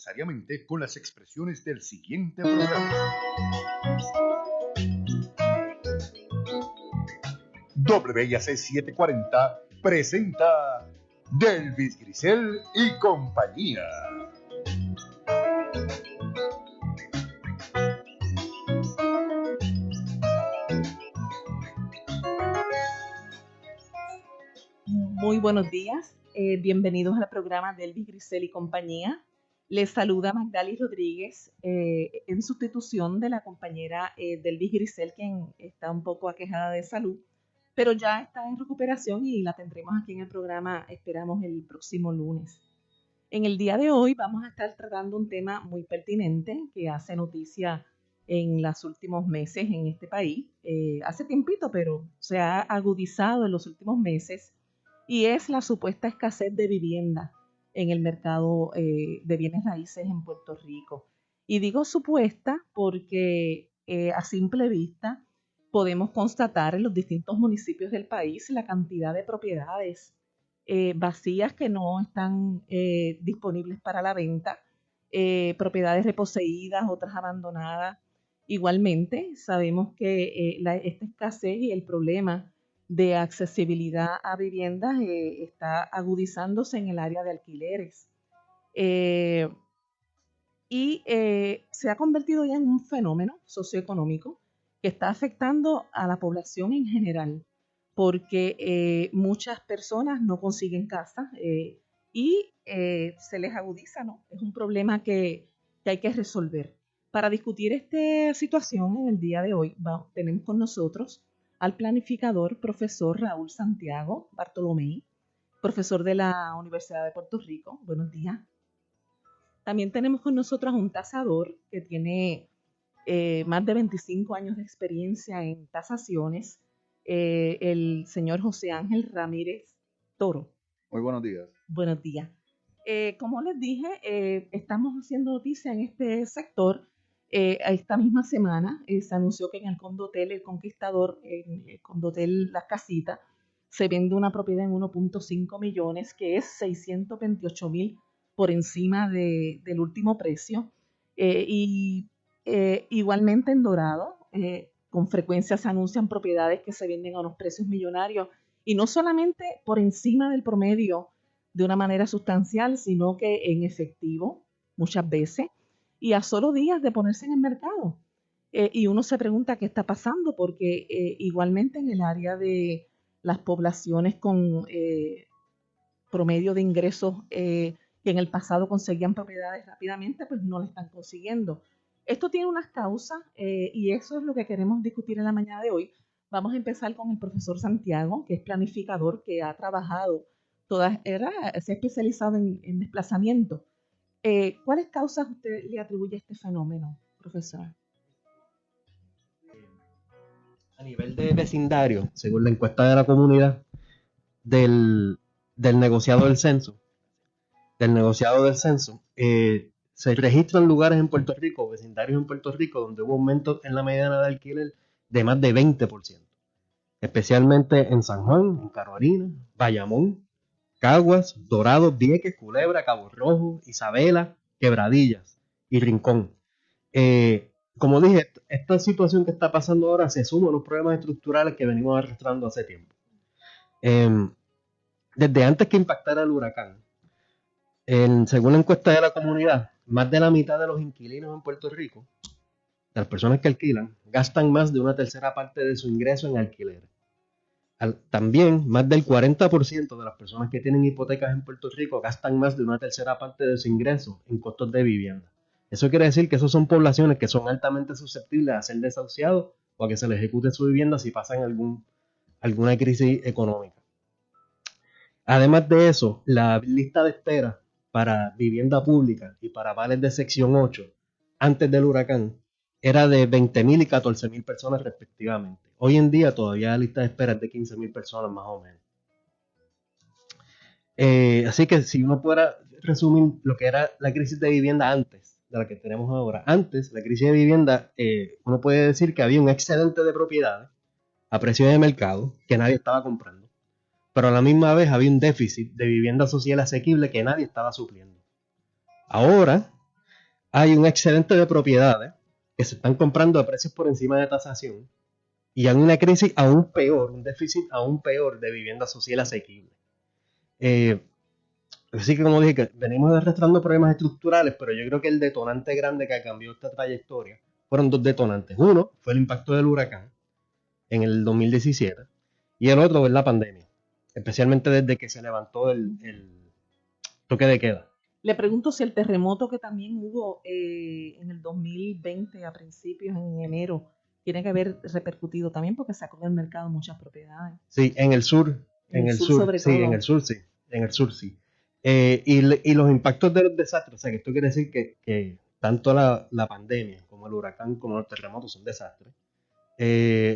necesariamente con las expresiones del siguiente programa. WIAC 740 presenta Delvis Grisel y compañía. Muy buenos días, bienvenidos al programa Delvis Grisel y compañía. Les saluda Magdali Rodríguez en sustitución de la compañera Delvis Grisel, quien está un poco aquejada de salud, pero ya está en recuperación y la tendremos aquí en el programa, esperamos, el próximo lunes. En el día de hoy vamos a estar tratando un tema muy pertinente que hace noticia en los últimos meses en este país. Hace tiempito, pero se ha agudizado en los últimos meses, y es la supuesta escasez de vivienda en el mercado de bienes raíces en Puerto Rico. Y digo supuesta porque a simple vista podemos constatar en los distintos municipios del país la cantidad de propiedades vacías que no están disponibles para la venta, propiedades reposeídas, otras abandonadas. Igualmente, sabemos que esta escasez y el problema de accesibilidad a viviendas está agudizándose en el área de alquileres. Se ha convertido ya en un fenómeno socioeconómico que está afectando a la población en general, porque muchas personas no consiguen casa y se les agudiza, ¿no? Es un problema que hay que resolver. Para discutir esta situación en el día de hoy, tenemos con nosotros al planificador profesor Raúl Santiago Bartolomé, profesor de la Universidad de Puerto Rico. Buenos días. También tenemos con nosotros a un tasador que tiene más de 25 años de experiencia en tasaciones, el señor José Ángel Ramírez Toro. Muy buenos días. Buenos días. Como les dije, estamos haciendo noticia en este sector. Esta misma semana se anunció que en el Condotel El Conquistador, en el Condotel Las Casitas, se vende una propiedad en 1.5 millones, que es 628,000 por encima del último precio. Igualmente en Dorado, con frecuencia se anuncian propiedades que se venden a unos precios millonarios, y no solamente por encima del promedio de una manera sustancial, sino que en efectivo muchas veces, y a solo días de ponerse en el mercado. Y uno se pregunta qué está pasando, porque igualmente en el área de las poblaciones con promedio de ingresos que en el pasado conseguían propiedades rápidamente, pues no la están consiguiendo. Esto tiene unas causas y eso es lo que queremos discutir en la mañana de hoy. Vamos a empezar con el profesor Santiago, que es planificador, que ha trabajado, se ha especializado en desplazamiento. ¿Cuáles causas usted le atribuye a este fenómeno, profesor? A nivel de vecindario, según la encuesta de la comunidad del negociado del censo, se registran lugares en Puerto Rico, vecindarios en Puerto Rico, donde hubo aumento en la mediana de alquiler de más de 20%, especialmente en San Juan, en Carolina, Bayamón, Caguas, Dorado, Vieques, Culebra, Cabo Rojo, Isabela, Quebradillas y Rincón. Como dije, esta situación que está pasando ahora se suma a los problemas estructurales que venimos arrastrando hace tiempo. Desde antes que impactara el huracán, según la encuesta de la comunidad, más de la mitad de los inquilinos en Puerto Rico, de las personas que alquilan, gastan más de una tercera parte de su ingreso en alquiler. También, más del 40% de las personas que tienen hipotecas en Puerto Rico gastan más de una tercera parte de su ingreso en costos de vivienda. Eso quiere decir que esas son poblaciones que son altamente susceptibles a ser desahuciados o a que se les ejecute su vivienda si pasan alguna crisis económica. Además de eso, la lista de espera para vivienda pública y para vales de sección 8 antes del huracán era de 20,000 y 14,000 personas respectivamente. Hoy en día todavía la lista de espera es de 15,000 personas más o menos. Así que si uno pudiera resumir lo que era la crisis de vivienda antes de la que tenemos ahora. Antes, la crisis de vivienda, uno puede decir que había un excedente de propiedades a precio de mercado que nadie estaba comprando, pero a la misma vez había un déficit de vivienda social asequible que nadie estaba supliendo. Ahora hay un excedente de propiedades que se están comprando a precios por encima de tasación y hay una crisis aún peor, un déficit aún peor de vivienda social asequible. Así que, como dije, que venimos arrastrando problemas estructurales, pero yo creo que el detonante grande que cambió esta trayectoria fueron dos detonantes. Uno fue el impacto del huracán en el 2017 y el otro es la pandemia, especialmente desde que se levantó el toque de queda. Le pregunto si el terremoto que también hubo en el 2020, a principios, en enero, tiene que haber repercutido también porque sacó del mercado muchas propiedades. Sí, en el sur. En el sur sobre sí, todo. en el sur sí. En el sur sí. Y los impactos de los desastres, o sea, que esto quiere decir que tanto la pandemia como el huracán como los terremotos son desastres.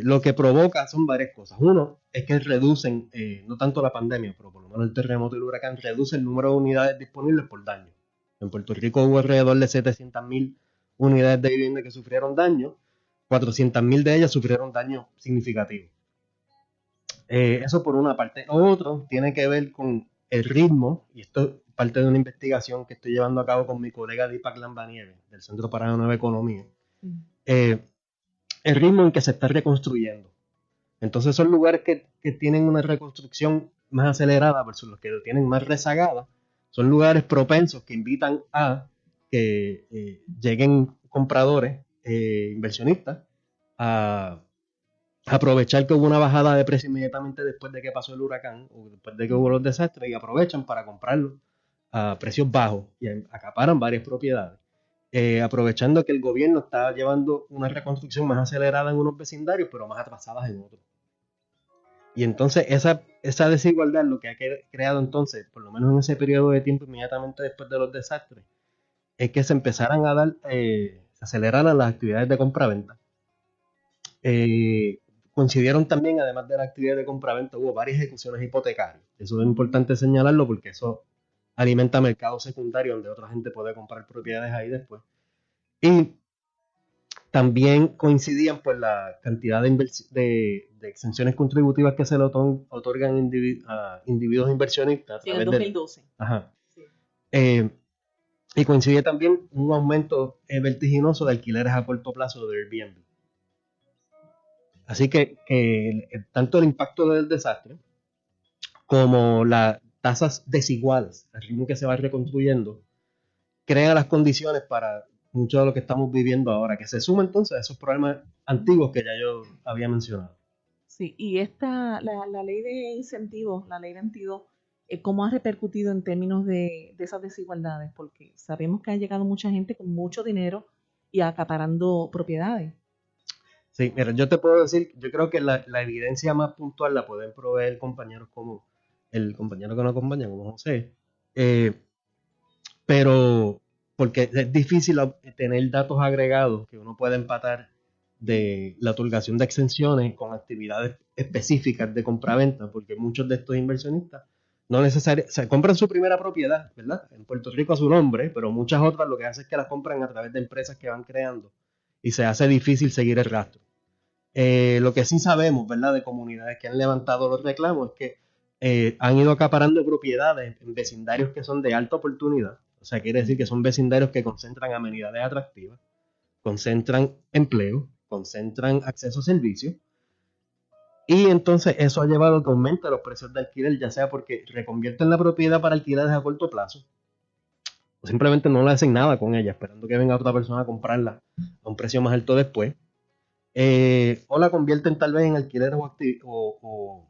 Lo que provoca son varias cosas. Uno es que reducen, no tanto la pandemia, pero por lo menos el terremoto y el huracán, reduce el número de unidades disponibles por daño. En Puerto Rico hubo alrededor de 700.000 unidades de vivienda que sufrieron daño, 400.000 de ellas sufrieron daño significativo. Eso por una parte. Lo otro tiene que ver con el ritmo, y esto es parte de una investigación que estoy llevando a cabo con mi colega Deepak Lambanieves, del Centro para la Nueva Economía. El ritmo en que se está reconstruyendo. Entonces son lugares que tienen una reconstrucción más acelerada versus los que lo tienen más rezagada. Son lugares propensos que invitan a que lleguen compradores, inversionistas, a aprovechar que hubo una bajada de precio inmediatamente después de que pasó el huracán o después de que hubo los desastres y aprovechan para comprarlo a precios bajos y acaparan varias propiedades. Aprovechando que el gobierno está llevando una reconstrucción más acelerada en unos vecindarios, pero más atrasadas en otros. Y entonces esa desigualdad lo que ha creado entonces, por lo menos en ese periodo de tiempo inmediatamente después de los desastres, es que se empezaran a dar, se aceleraran las actividades de compraventa. Coincidieron también, además de la actividad de compraventa, hubo varias ejecuciones hipotecarias. Eso es importante señalarlo porque eso alimenta mercados secundarios donde otra gente puede comprar propiedades ahí después. Y también coincidían pues la cantidad de exenciones contributivas que se le otorgan a individuos inversionistas. En el 2012. Ajá. Sí. Y coincide también un aumento vertiginoso de alquileres a corto plazo de Airbnb. Así que tanto el impacto del desastre como las tasas desiguales, el ritmo que se va reconstruyendo, crea las condiciones para mucho de lo que estamos viviendo ahora, que se suma entonces a esos problemas antiguos que ya yo había mencionado. Sí, y la ley de incentivos, la ley 22, ¿cómo ha repercutido en términos de esas desigualdades? Porque sabemos que ha llegado mucha gente con mucho dinero y acaparando propiedades. Sí, mira, yo te puedo decir, yo creo que la evidencia más puntual la pueden proveer compañeros como el compañero que nos acompaña, como José, pero porque es difícil tener datos agregados que uno pueda empatar de la otorgación de exenciones con actividades específicas de compraventa, porque muchos de estos inversionistas no necesariamente, se compran su primera propiedad, ¿verdad? En Puerto Rico a su nombre, pero muchas otras lo que hacen es que las compran a través de empresas que van creando y se hace difícil seguir el rastro. Lo que sí sabemos, ¿verdad? De comunidades que han levantado los reclamos es que han ido acaparando propiedades en vecindarios que son de alta oportunidad. O sea, quiere decir que son vecindarios que concentran amenidades atractivas, concentran empleo, concentran acceso a servicios. Y entonces eso ha llevado a que aumente los precios de alquiler, ya sea porque reconvierten la propiedad para alquileres a corto plazo, o simplemente no le hacen nada con ella, esperando que venga otra persona a comprarla a un precio más alto después. O la convierten tal vez en alquileres o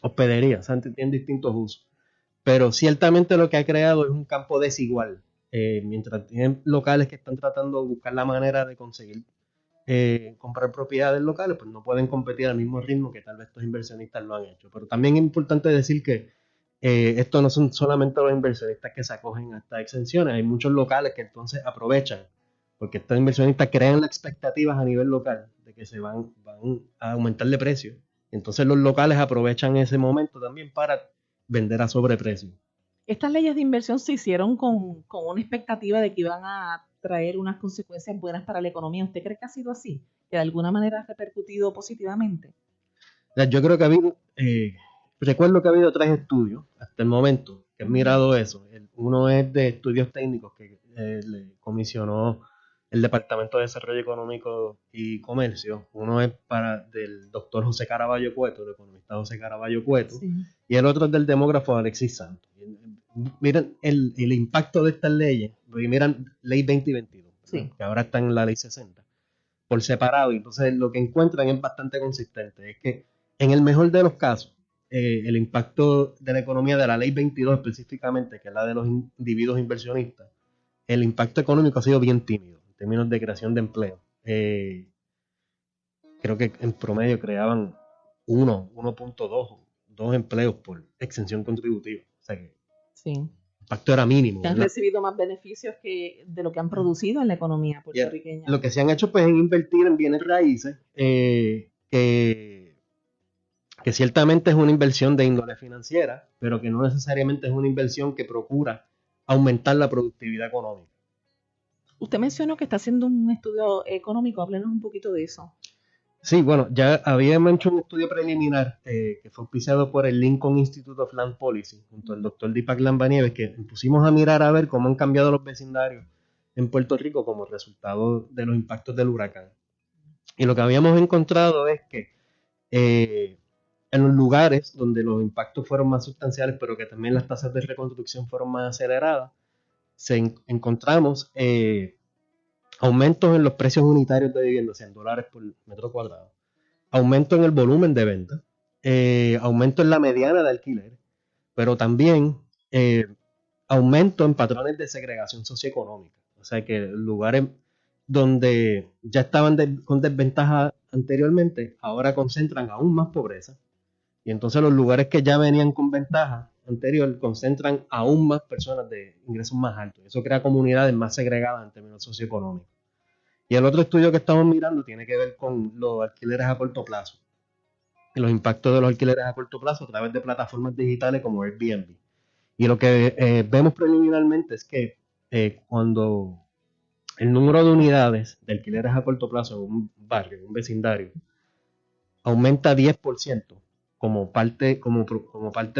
hospedería, o sea, tienen distintos usos. Pero ciertamente lo que ha creado es un campo desigual. Mientras tienen locales que están tratando de buscar la manera de conseguir comprar propiedades locales, pues no pueden competir al mismo ritmo que tal vez estos inversionistas lo han hecho. Pero también es importante decir que esto no son solamente los inversionistas que se acogen a estas exenciones, hay muchos locales que entonces aprovechan, porque estos inversionistas crean las expectativas a nivel local de que se van a aumentar de precio. Entonces los locales aprovechan ese momento también para vender a sobreprecio. Estas leyes de inversión se hicieron con una expectativa de que iban a traer unas consecuencias buenas para la economía. ¿Usted cree que ha sido así? ¿Que de alguna manera ha repercutido positivamente? Yo creo que ha habido, recuerdo que ha habido 3 estudios hasta el momento que han mirado eso. Uno es de estudios técnicos que le comisionó el Departamento de Desarrollo Económico y Comercio. Uno es del doctor José Caraballo Cueto, el economista José Caraballo Cueto, Sí. y el otro es del demógrafo Alexis Santos. Miren el impacto de estas leyes, porque miran Ley 2022, Sí. que ahora está en la Ley 60, por separado, y entonces lo que encuentran es bastante consistente. Es que en el mejor de los casos, el impacto de la economía de la Ley 22 específicamente, que es la de los individuos inversionistas, el impacto económico ha sido bien tímido en términos de creación de empleo. Creo que en promedio creaban 1.2 empleos por exención contributiva. O sea que Sí. el impacto era mínimo. Que han ¿verdad? recibido más beneficios que de lo que han producido en la economía puertorriqueña. Lo que se han hecho pues es invertir en bienes raíces, que ciertamente es una inversión de índole financiera, pero que no necesariamente es una inversión que procura aumentar la productividad económica. Usted mencionó que está haciendo un estudio económico, háblenos un poquito de eso. Sí, bueno, ya habíamos hecho un estudio preliminar que fue auspiciado por el Lincoln Institute of Land Policy, junto al doctor Deepak Lambanieves, que pusimos a mirar a ver cómo han cambiado los vecindarios en Puerto Rico como resultado de los impactos del huracán. Y lo que habíamos encontrado es que en los lugares donde los impactos fueron más sustanciales, pero que también las tasas de reconstrucción fueron más aceleradas, encontramos aumentos en los precios unitarios de vivienda, o sea, en dólares por metro cuadrado, aumento en el volumen de venta, aumento en la mediana de alquiler, pero también aumento en patrones de segregación socioeconómica. O sea que lugares donde ya estaban con desventaja anteriormente, ahora concentran aún más pobreza. Y entonces los lugares que ya venían con ventaja anterior concentran aún más personas de ingresos más altos. Eso crea comunidades más segregadas en términos socioeconómicos. Y el otro estudio que estamos mirando tiene que ver con los alquileres a corto plazo. Y los impactos de los alquileres a corto plazo a través de plataformas digitales como Airbnb. Y lo que vemos preliminarmente es que cuando el número de unidades de alquileres a corto plazo en un barrio, en un vecindario, aumenta 10%, como parte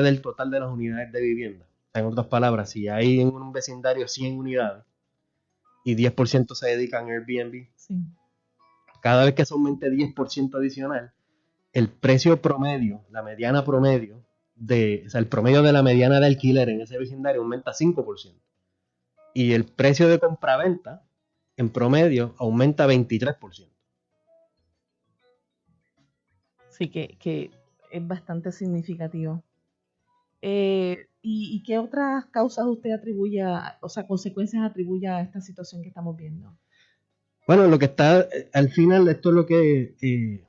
del total de las unidades de vivienda. En otras palabras, si hay en un vecindario 100 unidades y 10% se dedican a Airbnb, Sí. cada vez que se aumente 10% adicional, el precio promedio, la mediana promedio, el promedio de la mediana de alquiler en ese vecindario aumenta 5%. Y el precio de compraventa, en promedio, aumenta 23%. Sí, que es bastante significativo. ¿Y qué otras causas usted atribuye, consecuencias atribuye a esta situación que estamos viendo? Bueno, lo que está, al final, esto es lo que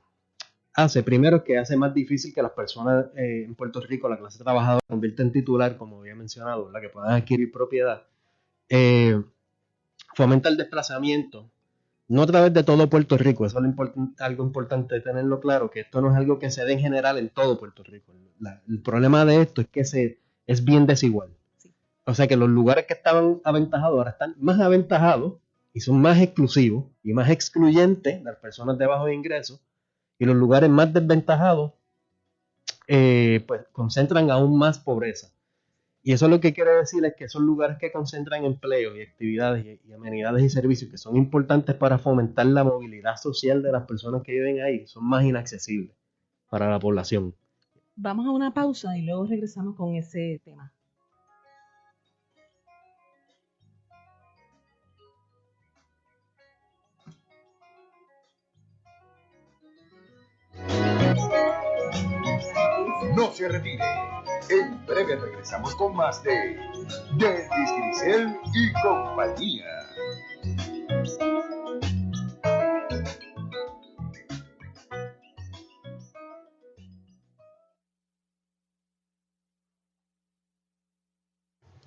hace, primero, es que hace más difícil que las personas en Puerto Rico, la clase trabajadora, se convierta en titular, como había mencionado, la que puedan adquirir propiedad. Fomenta el desplazamiento, no a través de todo Puerto Rico, eso es algo importante tenerlo claro, que esto no es algo que se dé en general en todo Puerto Rico. El problema de esto es que es bien desigual. Sí. O sea que los lugares que estaban aventajados ahora están más aventajados y son más exclusivos y más excluyentes de las personas de bajos ingresos, y los lugares más desventajados pues concentran aún más pobreza. Y eso lo que quiere decir es que esos lugares que concentran empleos y actividades y amenidades y servicios que son importantes para fomentar la movilidad social de las personas que viven ahí son más inaccesibles para la población. Vamos a una pausa y luego regresamos con ese tema. No se retire. En breve regresamos con más de Delvis Grisel y compañía.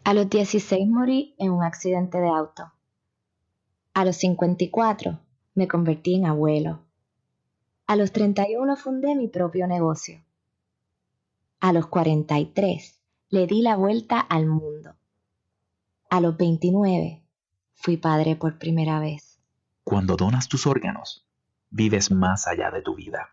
A los 16 morí en un accidente de auto. A los 54 me convertí en abuelo. A los 31 fundé mi propio negocio. A los 43 le di la vuelta al mundo. A los 29 fui padre por primera vez. Cuando donas tus órganos, vives más allá de tu vida.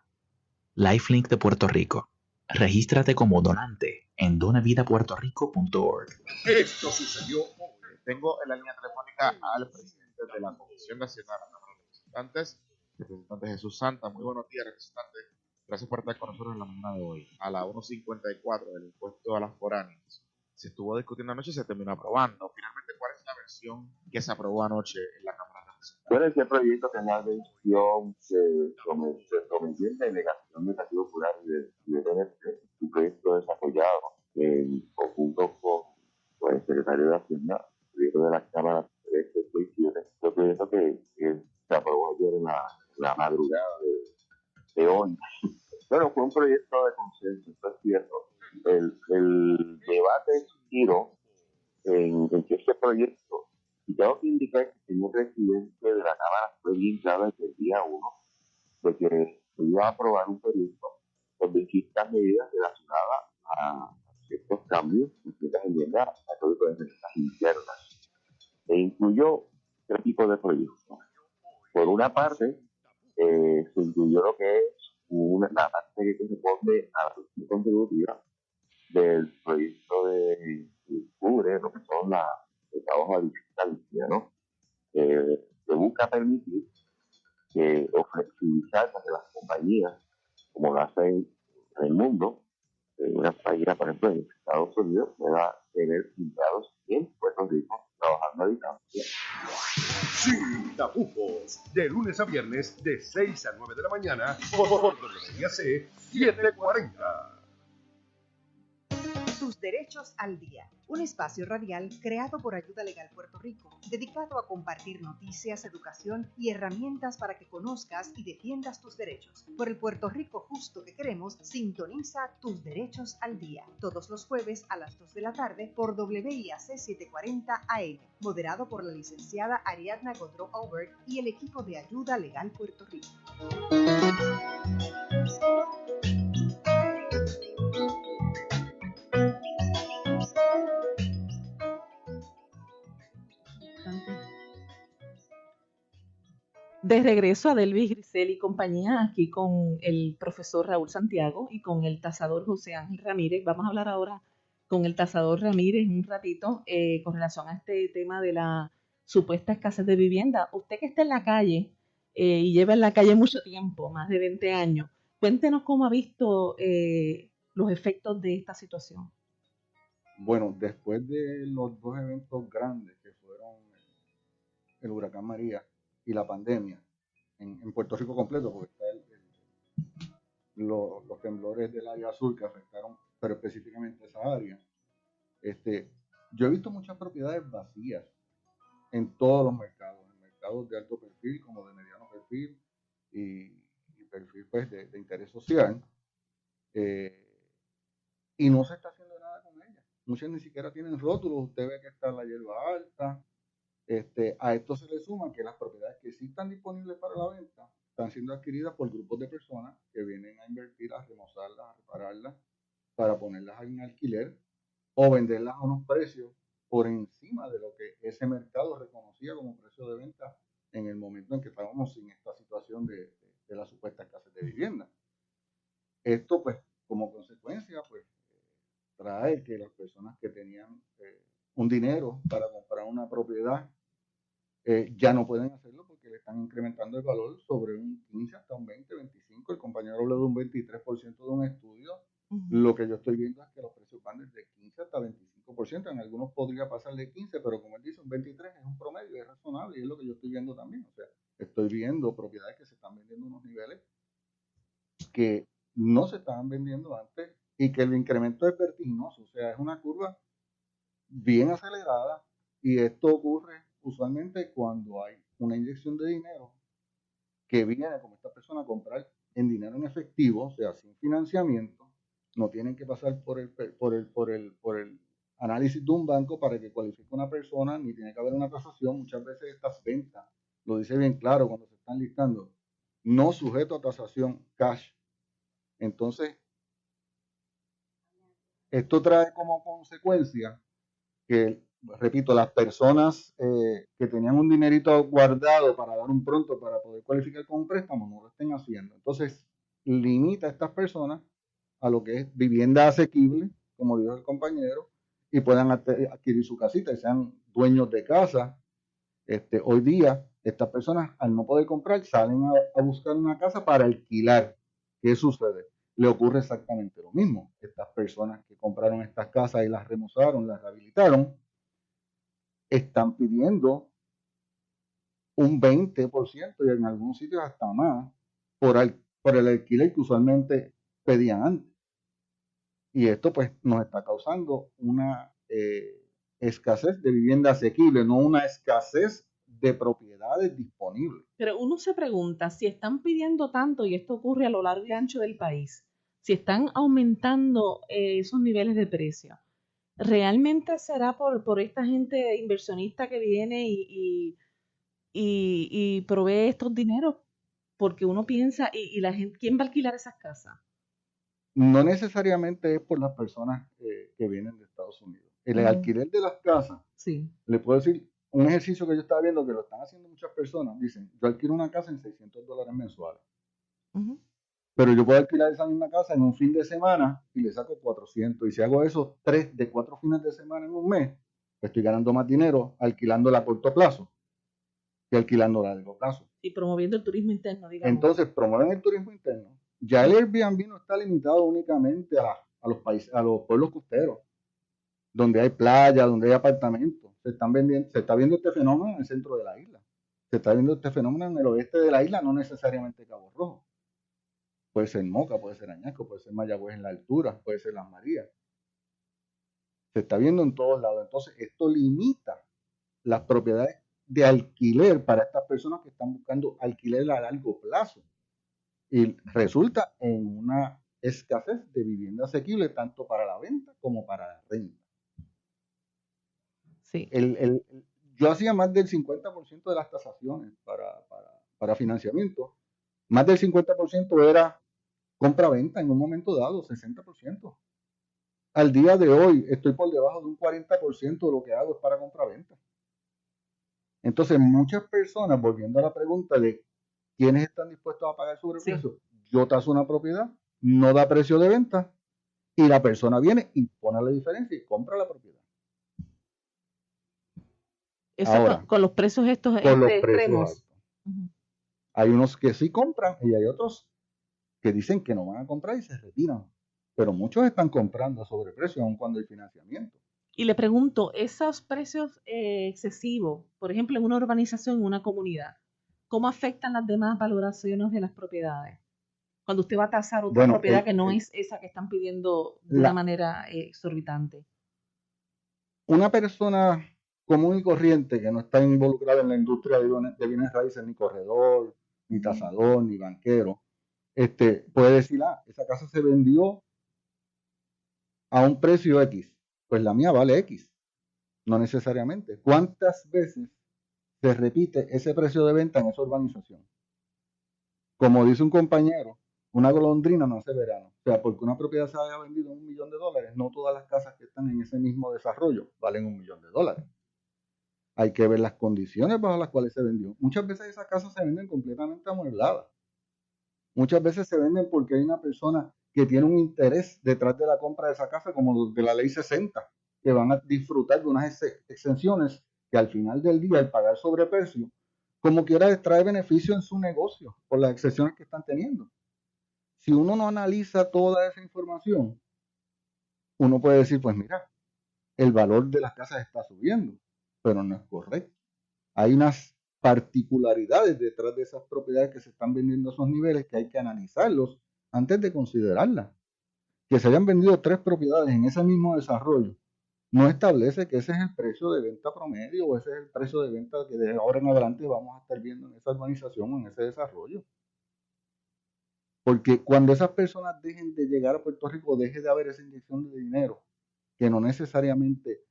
Lifelink de Puerto Rico. Regístrate como donante en donavidapuertorico.org. Esto sucedió hoy Tengo en la línea telefónica al presidente de la Comisión Nacional de la Cámara de Representantes, el representante Jesús Santa. Muy buenos días, representante. Gracias por estar con nosotros en la mañana de hoy. A la 1.54 del impuesto a las foráneas se estuvo discutiendo anoche y se terminó aprobando. Finalmente, ¿cuál es la versión que se aprobó anoche en la Cámara de Representantes? Bueno, ese proyecto que es la versión se sometió en delegación del Partido Popular y de PNP, un proyecto desarrollado en conjunto con el secretario de Hacienda, el proyecto de la Cámara 367, un proyecto que se aprobó ayer en la madrugada de hoy. Bueno, fue un proyecto de consenso, esto es cierto. El debate giró en que este proyecto, y tengo que indicar que el señor presidente de la Cámara fue bien claro desde el día 1 de que se iba a aprobar un proyecto con distintas medidas relacionadas a ciertos cambios, ciertas enmiendas a código de finanzas internas. E incluyó tres tipos de proyectos. Por una parte, se incluyó lo que es la parte que corresponde a la función contributiva del proyecto de cubre lo que son los trabajos fiscales, ¿no? Que busca permitir o flexibilizar para que las compañías, como lo hacen en el mundo, en una página, por ejemplo, en Estados Unidos, pueda tener empleados en Puerto Rico trabajando a distancia. Sin tapujos, de lunes a viernes, de 6 a 9 de la mañana, por WIAC 740. Tus derechos al día, un espacio radial creado por Ayuda Legal Puerto Rico, dedicado a compartir noticias, educación y herramientas para que conozcas y defiendas tus derechos. Por el Puerto Rico justo que queremos, sintoniza Tus derechos al día, todos los jueves a las 2 de la tarde por WIAC 740 AM, moderado por la licenciada Ariadna Godreau Aubert y el equipo de Ayuda Legal Puerto Rico. De regreso a Delvis Grisel y compañía, aquí con el profesor Raúl Santiago y con el tasador José Ángel Ramírez. Vamos a hablar ahora con el tasador Ramírez un ratito con relación a este tema de la supuesta escasez de vivienda. Usted que está en la calle y lleva en la calle mucho tiempo, más de 20 años, cuéntenos cómo ha visto los efectos de esta situación. Bueno, después de los dos eventos grandes que fueron el huracán María y la pandemia en Puerto Rico completo, porque está los temblores del área azul que afectaron, pero específicamente esa área. Yo he visto muchas propiedades vacías en todos los mercados de alto perfil como de mediano perfil y perfil pues de interés social, y no se está haciendo nada con ellas. Muchas ni siquiera tienen rótulos. Usted ve que está la hierba alta. A esto se le suma que las propiedades que sí están disponibles para la venta están siendo adquiridas por grupos de personas que vienen a invertir, a remozarlas, a repararlas, para ponerlas en alquiler o venderlas a unos precios por encima de lo que ese mercado reconocía como precio de venta en el momento en que estábamos en esta situación de la supuesta escasez de vivienda. Esto, pues, como consecuencia, pues, trae que las personas que tenían un dinero para comprar una propiedad ya no pueden hacerlo porque le están incrementando el valor sobre un 15 hasta un 20, 25. El compañero habló de un 23% de un estudio. Lo que yo estoy viendo es que los precios van desde 15 hasta 25%. En algunos podría pasar de 15, pero como él dice, un 23 es un promedio, es razonable y es lo que yo estoy viendo también. O sea, estoy viendo propiedades que se están vendiendo a unos niveles que no se estaban vendiendo antes y que el incremento es vertiginoso. O sea, es una curva bien acelerada y esto ocurre usualmente cuando hay una inyección de dinero que viene como esta persona a comprar en dinero en efectivo, o sea, sin financiamiento. No tienen que pasar por el análisis de un banco para que cualifique una persona, ni tiene que haber una tasación. Muchas veces estas ventas, lo dice bien claro cuando se están listando, no sujeto a tasación cash. Entonces, esto trae como consecuencia que, repito, las personas que tenían un dinerito guardado para dar un pronto para poder cualificar con un préstamo no lo estén haciendo. Entonces, limita a estas personas a lo que es vivienda asequible, como dijo el compañero, y puedan adquirir su casita y sean dueños de casa. Hoy día, estas personas, al no poder comprar, salen a buscar una casa para alquilar. ¿Qué sucede? Le ocurre exactamente lo mismo. Estas personas que compraron estas casas y las remozaron, las rehabilitaron, están pidiendo un 20% y en algunos sitios hasta más por el alquiler que usualmente pedían antes. Y esto pues nos está causando una escasez de vivienda asequible, no una escasez de propiedades disponibles. Pero uno se pregunta, si están pidiendo tanto, y esto ocurre a lo largo y ancho del país, si están aumentando esos niveles de precio, ¿realmente será por esta gente inversionista que viene y provee estos dineros? Porque uno piensa, ¿y la gente, quién va a alquilar esas casas? No necesariamente es por las personas que vienen de Estados Unidos. El alquiler de las casas, sí. Le puedo decir, un ejercicio que yo estaba viendo que lo están haciendo muchas personas, dicen, yo alquilo una casa en $600 mensuales. Pero yo puedo alquilar esa misma casa en un fin de semana y le saco 400. Y si hago esos 3 de 4 fines de semana en un mes, estoy ganando más dinero alquilándola a corto plazo que alquilándola a largo plazo. Y promoviendo el turismo interno, digamos. Entonces, promueven el turismo interno. Ya el Airbnb no está limitado únicamente a los países, a los pueblos costeros, donde hay playa, donde hay apartamentos. Se está viendo este fenómeno en el centro de la isla. Se está viendo este fenómeno en el oeste de la isla, no necesariamente Cabo Rojo. Puede ser Moca, puede ser Añasco, puede ser Mayagüez en la altura, puede ser Las Marías. Se está viendo en todos lados. Entonces, esto limita las propiedades de alquiler para estas personas que están buscando alquiler a largo plazo. Y resulta en una escasez de vivienda asequible tanto para la venta como para la renta. Sí. Yo hacía más del 50% de las tasaciones para financiamiento. Más del 50% era compra-venta en un momento dado, 60%. Al día de hoy estoy por debajo de un 40% de lo que hago es para compra-venta. Entonces, muchas personas, volviendo a la pregunta de quiénes están dispuestos a pagar sobreprecio, yo taso una propiedad, no da precio de venta, y la persona viene y pone la diferencia y compra la propiedad. Eso ahora, con los precios estos extremos. Hay unos que sí compran y hay otros que dicen que no van a comprar y se retiran. Pero muchos están comprando a sobreprecio, aun cuando hay financiamiento. Y le pregunto, esos precios excesivos, por ejemplo, en una urbanización, en una comunidad, ¿cómo afectan las demás valoraciones de las propiedades? Cuando usted va a tasar otra propiedad que no es esa que están pidiendo de una manera exorbitante. Una persona común y corriente que no está involucrada en la industria de bienes raíces, ni corredor, ni tasador, ni banquero, puede decir, esa casa se vendió a un precio X, pues la mía vale X. No necesariamente. ¿Cuántas veces se repite ese precio de venta en esa urbanización? Como dice un compañero, una golondrina no hace verano. O sea, porque una propiedad se haya vendido en $1 millón, no todas las casas que están en ese mismo desarrollo valen $1 millón. Hay que ver las condiciones bajo las cuales se vendió. Muchas veces esas casas se venden completamente amuebladas. Muchas veces se venden porque hay una persona que tiene un interés detrás de la compra de esa casa, como los de la ley 60, que van a disfrutar de unas exenciones que al final del día, al pagar sobreprecio, como quiera extraer beneficio en su negocio por las exenciones que están teniendo. Si uno no analiza toda esa información, uno puede decir, pues mira, el valor de las casas está subiendo, pero no es correcto. Hay unas particularidades detrás de esas propiedades que se están vendiendo a esos niveles que hay que analizarlos antes de considerarlas. Que se hayan vendido 3 propiedades en ese mismo desarrollo no establece que ese es el precio de venta promedio o ese es el precio de venta que de ahora en adelante vamos a estar viendo en esa urbanización o en ese desarrollo. Porque cuando esas personas dejen de llegar a Puerto Rico, deje de haber esa inyección de dinero que no necesariamente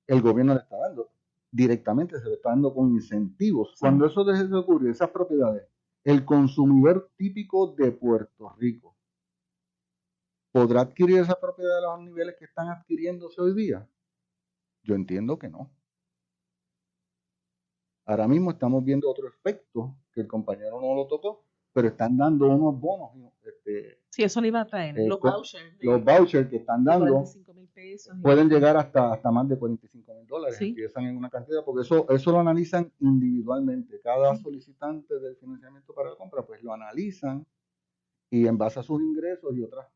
el gobierno le está dando, directamente se le está dando con incentivos. Sí. Cuando eso deje de ocurrir, esas propiedades, el consumidor típico de Puerto Rico, ¿podrá adquirir esa propiedad a los niveles que están adquiriéndose hoy día? Yo entiendo que no. Ahora mismo estamos viendo otro efecto que el compañero no lo tocó, pero están dando unos bonos. Sí, eso le iba a traer. Los vouchers que están dando $45,000 pueden llegar hasta más de $45,000. dólares, Sí. empiezan en una cantidad, porque eso lo analizan individualmente. Cada solicitante del financiamiento para la compra, pues lo analizan y en base a sus ingresos y otras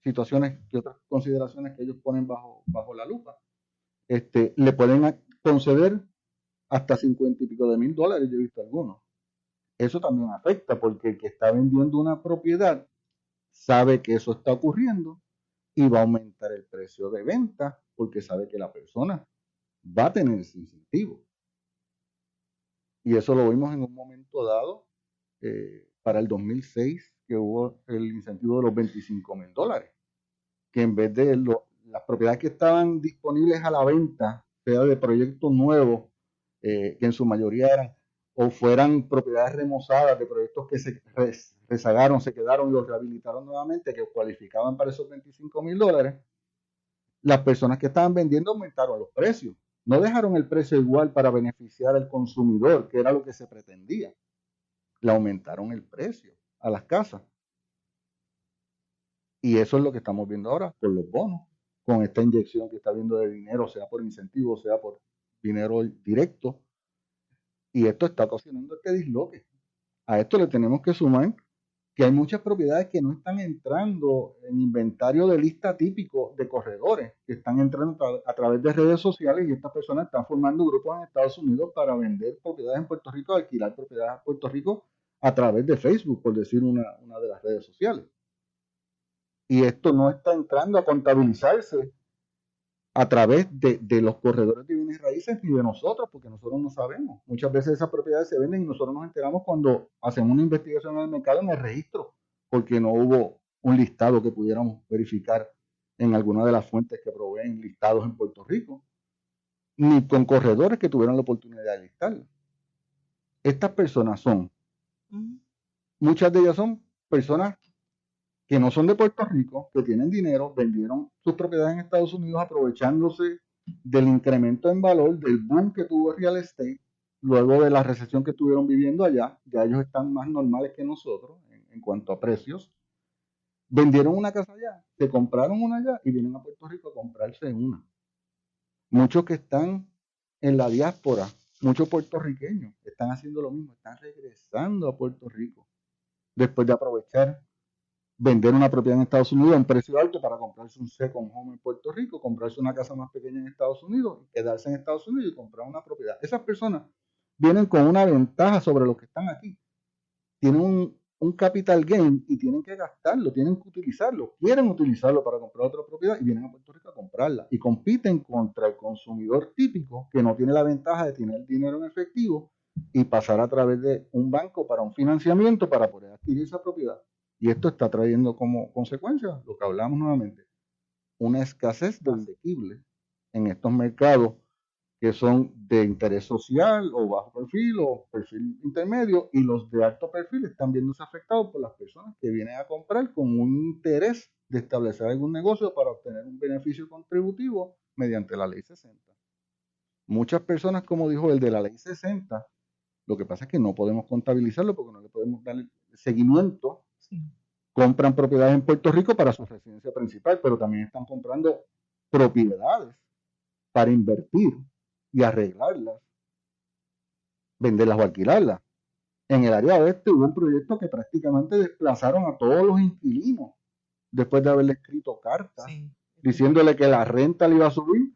situaciones y otras consideraciones que ellos ponen bajo la lupa, le pueden conceder hasta 50 y pico de mil dólares, yo he visto algunos. Eso también afecta porque el que está vendiendo una propiedad sabe que eso está ocurriendo y va a aumentar el precio de venta porque sabe que la persona va a tener ese incentivo. Y eso lo vimos en un momento dado para el 2006, que hubo el incentivo de los 25 mil dólares, que en vez de las propiedades que estaban disponibles a la venta, sea de proyectos nuevos, que en su mayoría eran o fueran propiedades remozadas de proyectos que se rezagaron, se quedaron y los rehabilitaron nuevamente, que cualificaban para esos 25 mil dólares, las personas que estaban vendiendo aumentaron los precios. No dejaron el precio igual para beneficiar al consumidor, que era lo que se pretendía. Le aumentaron el precio a las casas. Y eso es lo que estamos viendo ahora con los bonos, con esta inyección que está viendo de dinero, sea por incentivos, sea por dinero directo. Y esto está ocasionando este disloque. A esto le tenemos que sumar que hay muchas propiedades que no están entrando en inventario de lista típico de corredores, que están entrando a través de redes sociales y estas personas están formando grupos en Estados Unidos para vender propiedades en Puerto Rico, alquilar propiedades en Puerto Rico a través de Facebook, por decir una de las redes sociales. Y esto no está entrando a contabilizarse a través de los corredores de bienes raíces ni de nosotros, porque nosotros no sabemos. Muchas veces esas propiedades se venden y nosotros nos enteramos cuando hacemos una investigación en el mercado, en el registro, porque no hubo un listado que pudiéramos verificar en alguna de las fuentes que proveen listados en Puerto Rico, ni con corredores que tuvieron la oportunidad de listarlo. Estas personas son, muchas de ellas son personas que no son de Puerto Rico, que tienen dinero, vendieron sus propiedades en Estados Unidos aprovechándose del incremento en valor, del boom que tuvo el real estate, luego de la recesión que estuvieron viviendo allá. Ya ellos están más normales que nosotros en cuanto a precios. Vendieron una casa allá, se compraron una allá y vienen a Puerto Rico a comprarse una. Muchos que están en la diáspora, muchos puertorriqueños, están haciendo lo mismo, están regresando a Puerto Rico después de aprovechar vender una propiedad en Estados Unidos a un precio alto para comprarse un second home en Puerto Rico, comprarse una casa más pequeña en Estados Unidos, quedarse en Estados Unidos y comprar una propiedad. Esas personas vienen con una ventaja sobre los que están aquí. Tienen un capital gain y tienen que gastarlo, tienen que utilizarlo, quieren utilizarlo para comprar otra propiedad y vienen a Puerto Rico a comprarla. Y compiten contra el consumidor típico que no tiene la ventaja de tener dinero en efectivo y pasar a través de un banco para un financiamiento para poder adquirir esa propiedad. Y esto está trayendo como consecuencia lo que hablamos nuevamente, una escasez de asequible en estos mercados que son de interés social o bajo perfil o perfil intermedio, y los de alto perfil están viéndose afectados por las personas que vienen a comprar con un interés de establecer algún negocio para obtener un beneficio contributivo mediante la ley 60. Muchas personas, como dijo el de la ley 60, lo que pasa es que no podemos contabilizarlo porque no le podemos dar seguimiento. Sí. Compran propiedades en Puerto Rico para su residencia principal, pero también están comprando propiedades para invertir y arreglarlas, venderlas o alquilarlas. En el área oeste hubo un proyecto que prácticamente desplazaron a todos los inquilinos después de haberle escrito cartas, sí, diciéndole que la renta le iba a subir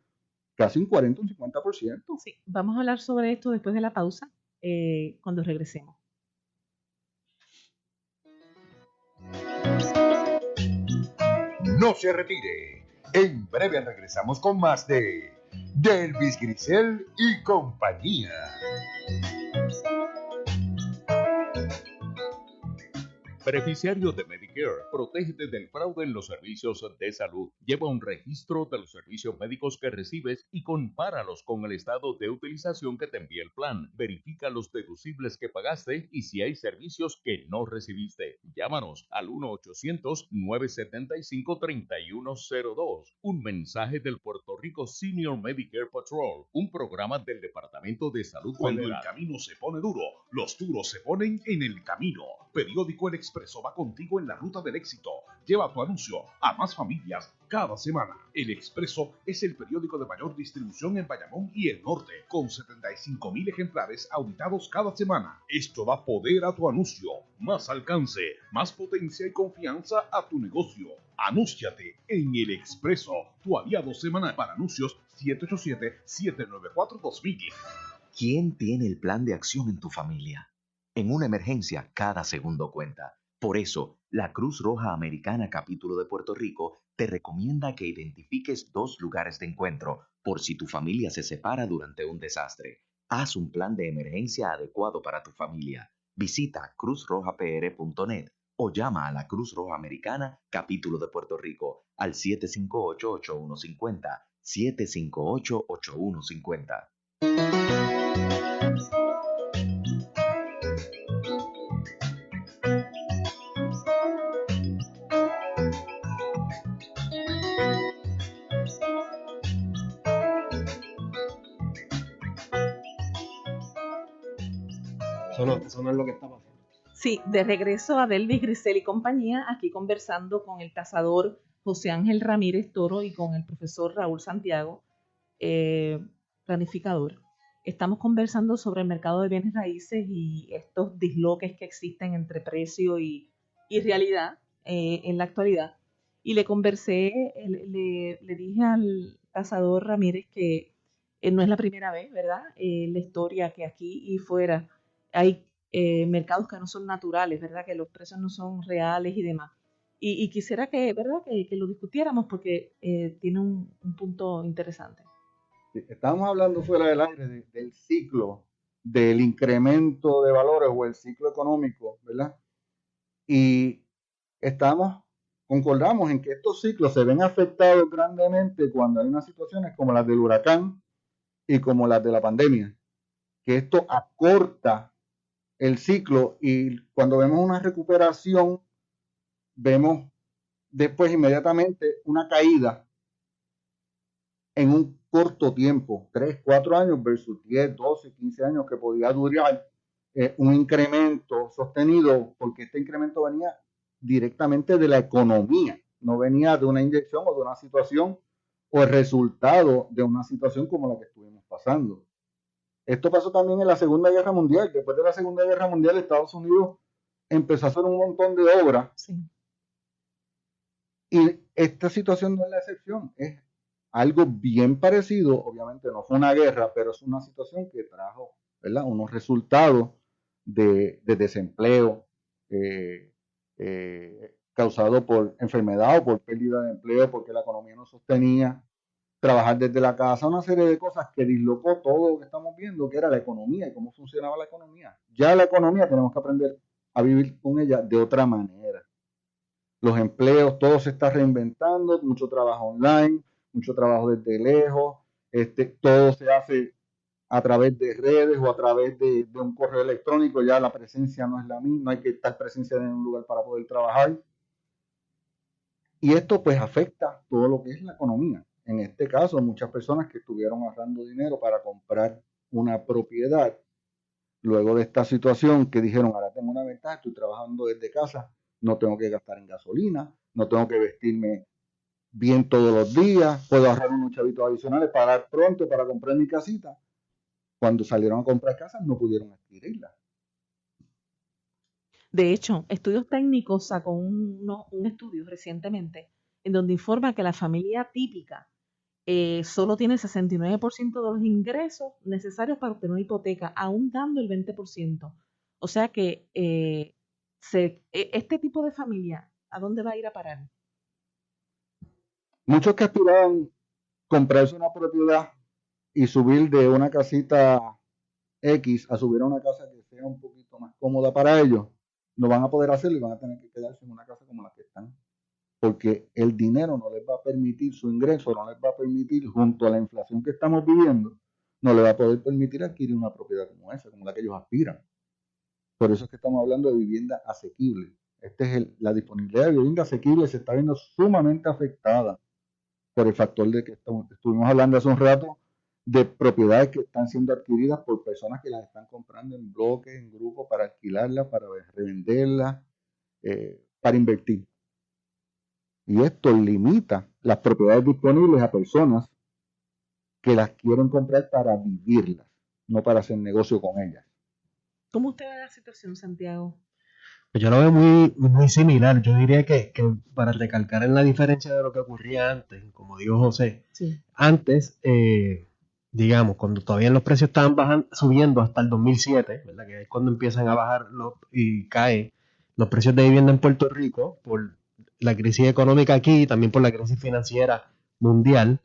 casi un 40, un 50%. Sí, vamos a hablar sobre esto después de la pausa, cuando regresemos. No se retire. En breve regresamos con más de Delvis Grisel y compañía. Beneficiario de Medicare, protégete del fraude en los servicios de salud. Lleva un registro de los servicios médicos que recibes y compáralos con el estado de utilización que te envía el plan. Verifica los deducibles que pagaste y si hay servicios que no recibiste. Llámanos al 1-800-975-3102. Un mensaje del Puerto Rico Senior Medicare Patrol, un programa del Departamento de Salud Cuando Federal. el camino se pone duro, los duros se ponen en el camino. Periódico El Expreso va contigo en la ruta del éxito. Lleva tu anuncio a más familias cada semana. El Expreso es el periódico de mayor distribución en Bayamón y el norte, con 75,000 ejemplares auditados cada semana. Esto da poder a tu anuncio, más alcance, más potencia y confianza a tu negocio. Anúnciate en El Expreso, tu aliado semanal para anuncios. 787-794-2000. ¿Quién tiene el plan de acción en tu familia? En una emergencia, cada segundo cuenta. Por eso, la Cruz Roja Americana Capítulo de Puerto Rico te recomienda que identifiques 2 lugares de encuentro por si tu familia se separa durante un desastre. Haz un plan de emergencia adecuado para tu familia. Visita cruzrojapr.net o llama a la Cruz Roja Americana Capítulo de Puerto Rico al 758-8150, 758-8150. Eso no es lo que está pasando. Sí, de regreso a Delvis Grisel y compañía, aquí conversando con el tasador José Ángel Ramírez Toro y con el profesor Raúl Santiago, planificador. Estamos conversando sobre el mercado de bienes raíces y estos disloques que existen entre precio y realidad en la actualidad. Y le conversé, le dije al tasador Ramírez que no es la primera vez, ¿verdad? La historia que aquí y fuera hay mercados que no son naturales, ¿verdad? Que los precios no son reales y demás. Y quisiera que, ¿verdad? Que lo discutiéramos porque tiene un punto interesante. Estábamos hablando fuera del aire del ciclo del incremento de valores o el ciclo económico, ¿verdad? Y concordamos en que estos ciclos se ven afectados grandemente cuando hay unas situaciones como las del huracán y como las de la pandemia, que esto acorta el ciclo y cuando vemos una recuperación, vemos después inmediatamente una caída en un corto tiempo, 3, 4 años versus 10, 12, 15 años que podía durar un incremento sostenido, porque este incremento venía directamente de la economía, no venía de una inyección o de una situación o el resultado de una situación como la que estuvimos pasando. Esto pasó también en la Segunda Guerra Mundial. Después de la Segunda Guerra Mundial, Estados Unidos empezó a hacer un montón de obras. Sí. Y esta situación no es la excepción, es algo bien parecido. Obviamente no fue una guerra, pero es una situación que trajo, ¿verdad?, unos resultados de desempleo causado por enfermedad o por pérdida de empleo, porque la economía no sostenía. Trabajar desde la casa, una serie de cosas que dislocó todo lo que estamos viendo, que era la economía y cómo funcionaba la economía. Ya la economía tenemos que aprender a vivir con ella de otra manera. Los empleos, todo se está reinventando, mucho trabajo online, mucho trabajo desde lejos, todo se hace a través de redes o a través de un correo electrónico. Ya la presencia no es la misma, no hay que estar presencia en un lugar para poder trabajar. Y esto pues afecta todo lo que es la economía. En este caso, muchas personas que estuvieron ahorrando dinero para comprar una propiedad, luego de esta situación que dijeron, ahora tengo una ventaja, estoy trabajando desde casa, no tengo que gastar en gasolina, no tengo que vestirme bien todos los días, puedo ahorrar unos chavitos adicionales para dar pronto para comprar mi casita. Cuando salieron a comprar casas no pudieron adquirirla. De hecho, Estudios Técnicos sacó un estudio recientemente en donde informa que la familia típica solo tiene 69% de los ingresos necesarios para obtener una hipoteca, aún dando el 20%. O sea que este tipo de familia, ¿a dónde va a ir a parar? Muchos que aspiraban comprarse una propiedad y subir de una casita X a subir a una casa que sea un poquito más cómoda para ellos, no van a poder hacerlo y van a tener que quedarse en una casa como la que están. Porque el dinero no les va a permitir, su ingreso no les va a permitir, junto a la inflación que estamos viviendo, no les va a poder permitir adquirir una propiedad como esa, como la que ellos aspiran. Por eso es que estamos hablando de vivienda asequible. La disponibilidad de vivienda asequible se está viendo sumamente afectada por el factor de que estuvimos hablando hace un rato de propiedades que están siendo adquiridas por personas que las están comprando en bloques, en grupos, para alquilarlas, para revenderlas, para invertir. Y esto limita las propiedades disponibles a personas que las quieren comprar para vivirlas, no para hacer negocio con ellas. ¿Cómo usted ve la situación, Santiago? Pues yo lo veo muy similar. Yo diría que para recalcar en la diferencia de lo que ocurría antes, como dijo José, Sí. antes, digamos, cuando todavía los precios estaban subiendo hasta el 2007, ¿verdad? Que es cuando empiezan a bajar y caen los precios de vivienda en Puerto Rico por la crisis económica aquí y también por la crisis financiera mundial.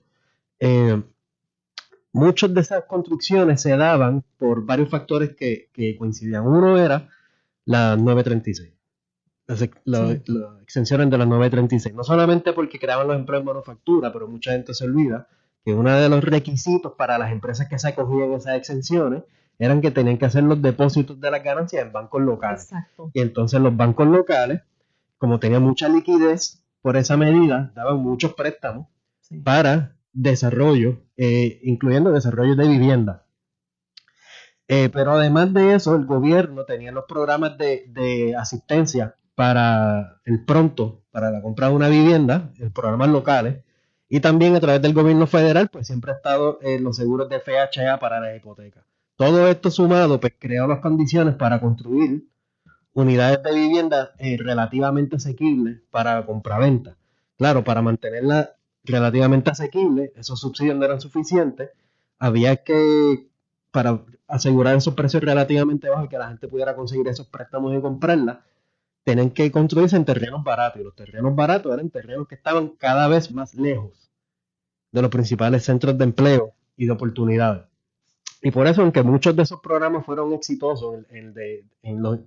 Muchas de esas construcciones se daban por varios factores que coincidían. Uno era la 936, las exenciones de las 936. No solamente porque creaban los empleos en manufactura, pero mucha gente se olvida que uno de los requisitos para las empresas que se acogían esas exenciones eran que tenían que hacer los depósitos de las ganancias en bancos locales. Exacto. Y entonces los bancos locales, como tenían mucha liquidez por esa medida, daban muchos préstamos para desarrollo, incluyendo desarrollo de vivienda. Pero además de eso, el gobierno tenía los programas de asistencia para el pronto, para la compra de una vivienda, en programas locales, y también a través del gobierno federal, pues siempre ha estado los seguros de FHA para las hipotecas. Todo esto sumado, pues creó las condiciones para construir unidades de vivienda relativamente asequibles para la compraventa. Claro, para mantenerla relativamente asequible, esos subsidios no eran suficientes, había que, para asegurar esos precios relativamente bajos y que la gente pudiera conseguir esos préstamos y comprarla, tenían que construirse en terrenos baratos, y los terrenos baratos eran terrenos que estaban cada vez más lejos de los principales centros de empleo y de oportunidades. Y por eso, aunque muchos de esos programas fueron exitosos en la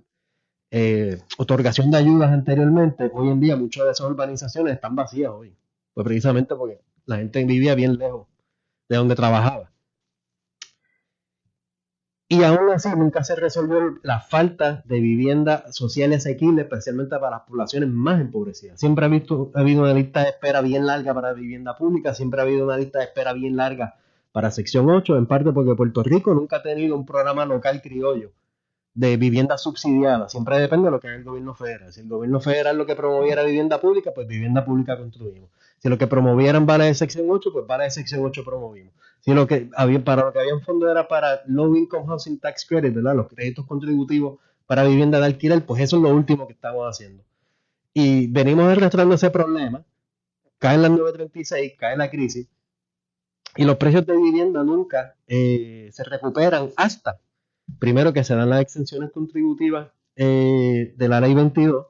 otorgación de ayudas anteriormente, hoy en día muchas de esas urbanizaciones están vacías hoy, pues precisamente porque la gente vivía bien lejos de donde trabajaba. Y aún así nunca se resolvió la falta de vivienda social y asequible, especialmente para las poblaciones más empobrecidas. Siempre ha habido una lista de espera bien larga para vivienda pública, siempre ha habido una lista de espera bien larga para sección 8, en parte porque Puerto Rico nunca ha tenido un programa local criollo de vivienda subsidiada. Siempre depende de lo que haga el gobierno federal. Si el gobierno federal lo que promoviera vivienda pública, pues vivienda pública construimos. Si lo que promovieran vales de sección 8, pues vales de sección 8 promovimos. Si lo que había, para lo que había en fondo era para Low Income Housing Tax Credit, ¿verdad? Los créditos contributivos para vivienda de alquiler, pues eso es lo último que estamos haciendo. Y venimos arrastrando ese problema. Caen las 936, cae la crisis, y los precios de vivienda nunca se recuperan hasta, primero, que se dan las exenciones contributivas de la ley 22,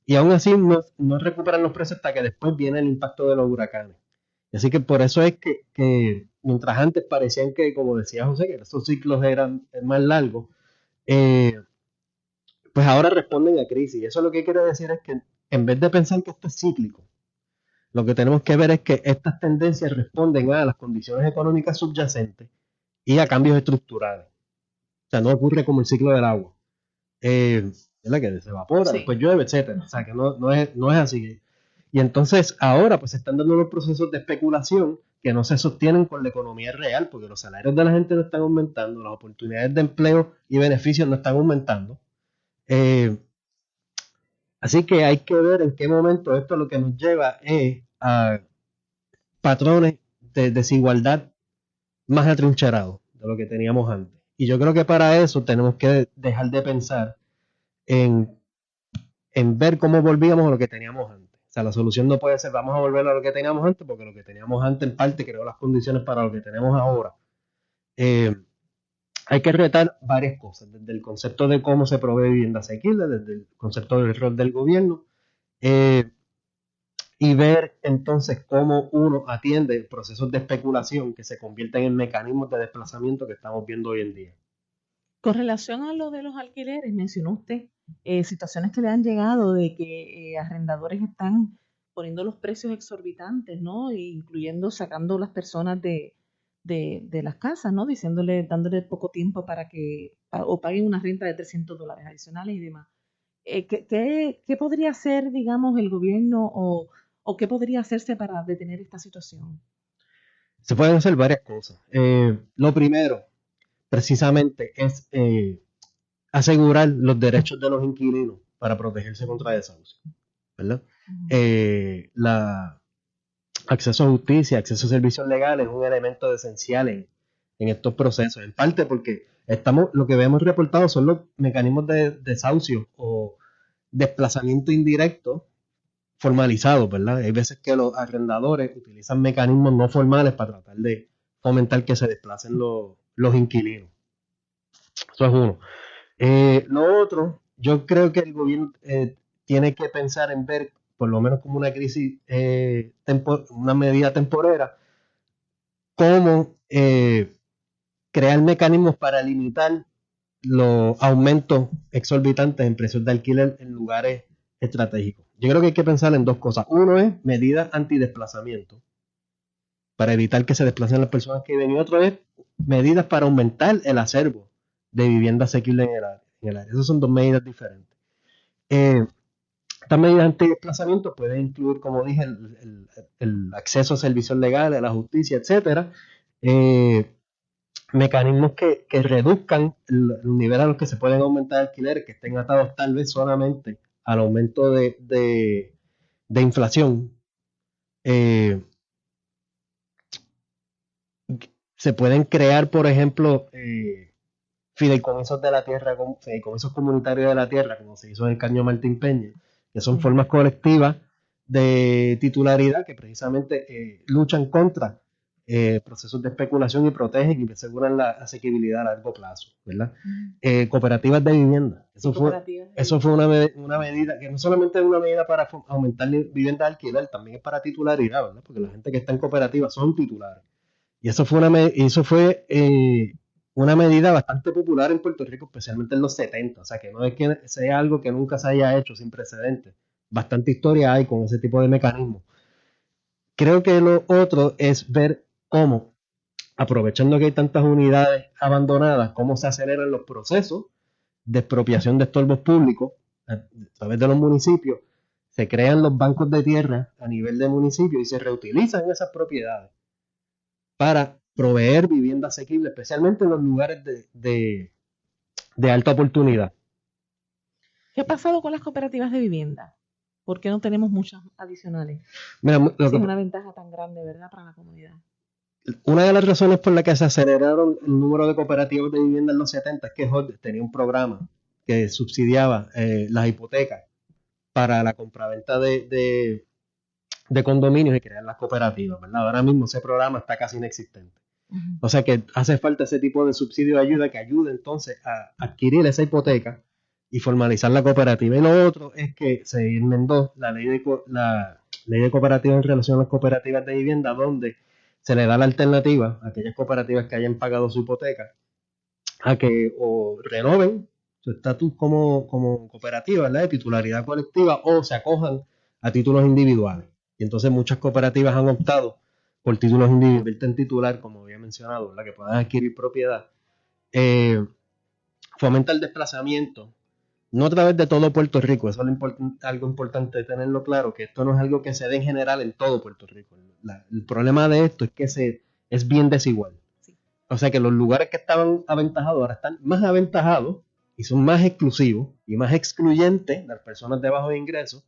y aún así no recuperan los precios hasta que después viene el impacto de los huracanes. Así que por eso es que mientras antes parecían que, como decía José, que esos ciclos eran más largos, pues ahora responden a crisis. Y eso lo que quiere decir es que en vez de pensar que esto es cíclico, lo que tenemos que ver es que estas tendencias responden a las condiciones económicas subyacentes y a cambios estructurales. O sea, no ocurre como el ciclo del agua, ¿verdad? Que se evapora, sí, después llueve, etcétera. O sea, que no es así. Y entonces ahora pues se están dando los procesos de especulación que no se sostienen con la economía real, porque los salarios de la gente no están aumentando, las oportunidades de empleo y beneficios no están aumentando. Así que hay que ver en qué momento esto lo que nos lleva es a patrones de desigualdad más atrincherados de lo que teníamos antes. Y yo creo que para eso tenemos que dejar de pensar en ver cómo volvíamos a lo que teníamos antes. O sea, la solución no puede ser vamos a volver a lo que teníamos antes, porque lo que teníamos antes en parte creó las condiciones para lo que tenemos ahora. Hay que retar varias cosas, desde el concepto de cómo se provee vivienda asequible, desde el concepto del rol del gobierno, y ver entonces cómo uno atiende procesos de especulación que se convierten en mecanismos de desplazamiento que estamos viendo hoy en día. Con relación a lo de los alquileres, mencionó usted situaciones que le han llegado de que arrendadores están poniendo los precios exorbitantes, ¿no? Incluyendo sacando las personas de las casas, ¿no? Dándole poco tiempo para que o paguen una renta de $300 adicionales y demás. ¿Qué podría hacer, digamos, el gobierno o qué podría hacerse para detener esta situación? Se pueden hacer varias cosas. Lo primero, precisamente, es asegurar los derechos de los inquilinos para protegerse contra desahucio, ¿verdad? la acceso a justicia, acceso a servicios legales es un elemento esencial en estos procesos, en parte porque lo que vemos reportado son los mecanismos de desahucio o desplazamiento indirecto formalizados, ¿verdad? Hay veces que los arrendadores utilizan mecanismos no formales para tratar de fomentar que se desplacen los inquilinos. Eso es uno. Lo otro, yo creo que el gobierno tiene que pensar en ver, por lo menos como una crisis, una medida temporera, cómo crear mecanismos para limitar los aumentos exorbitantes en precios de alquiler en lugares estratégicos. Yo creo que hay que pensar en dos cosas. Uno es medidas antidesplazamiento, para evitar que se desplacen las personas que viven, y otro es medidas para aumentar el acervo de vivienda asequible en el área. Esas son dos medidas diferentes. Estas medidas antidesplazamiento pueden incluir, como dije, el acceso a servicios legales, a la justicia, etcétera. Mecanismos que reduzcan el nivel a los que se pueden aumentar alquileres, que estén atados tal vez solamente al aumento de inflación. Se pueden crear, por ejemplo, fideicomisos de la tierra, fideicomisos comunitarios de la tierra, como se hizo en el Caño Martín Peña, que son formas colectivas de titularidad que precisamente luchan contra procesos de especulación y protegen y aseguran la asequibilidad a largo plazo, ¿verdad? Cooperativas de vivienda. Eso fue una medida que no solamente es una medida para aumentar vivienda de alquiler, también es para titularidad, ¿verdad? Porque la gente que está en cooperativas son titulares. Y eso fue una medida bastante popular en Puerto Rico, especialmente en los 70. O sea, que no es que sea algo que nunca se haya hecho sin precedentes. Bastante historia hay con ese tipo de mecanismos. Creo que lo otro es ver cómo, aprovechando que hay tantas unidades abandonadas, cómo se aceleran los procesos de expropiación de estorbos públicos a través de los municipios. Se crean los bancos de tierra a nivel de municipio y se reutilizan esas propiedades para proveer vivienda asequible, especialmente en los lugares de alta oportunidad. ¿Qué ha pasado con las cooperativas de vivienda? ¿Por qué no tenemos muchas adicionales? Mira, es una ventaja tan grande, ¿verdad?, para la comunidad. Una de las razones por las que se aceleraron el número de cooperativas de vivienda en los 70 es que HUD tenía un programa que subsidiaba las hipotecas para la compraventa de condominios y crear las cooperativas, ¿verdad? Ahora mismo ese programa está casi inexistente. O sea que hace falta ese tipo de subsidio de ayuda que ayude entonces a adquirir esa hipoteca y formalizar la cooperativa. Y lo otro es que se enmendó la ley de cooperativas en relación a las cooperativas de vivienda, donde se le da la alternativa a aquellas cooperativas que hayan pagado su hipoteca a que o renoven su estatus como cooperativa, ¿verdad?, de titularidad colectiva, o se acojan a títulos individuales. Y entonces muchas cooperativas han optado por títulos individuales en titular, como había mencionado, ¿verdad?, que puedan adquirir propiedad. Fomenta el desplazamiento, no a través de todo Puerto Rico. Eso es algo importante tenerlo claro, que esto no es algo que se dé en general en todo Puerto Rico. El problema de esto es que es bien desigual. Sí. O sea que los lugares que estaban aventajados ahora están más aventajados y son más exclusivos y más excluyentes de las personas de bajos ingresos,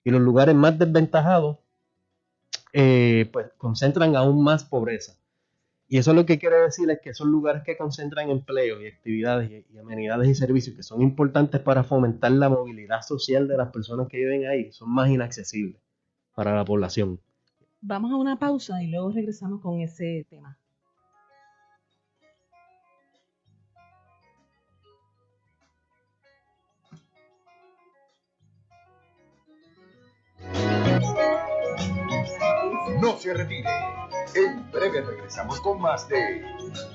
y los lugares más desventajados pues concentran aún más pobreza. Y eso lo que quiere decir es que esos lugares que concentran empleos y actividades y amenidades y servicios que son importantes para fomentar la movilidad social de las personas que viven ahí son más inaccesibles para la población. Vamos a una pausa y luego regresamos con ese tema. No se retire. En breve regresamos con más de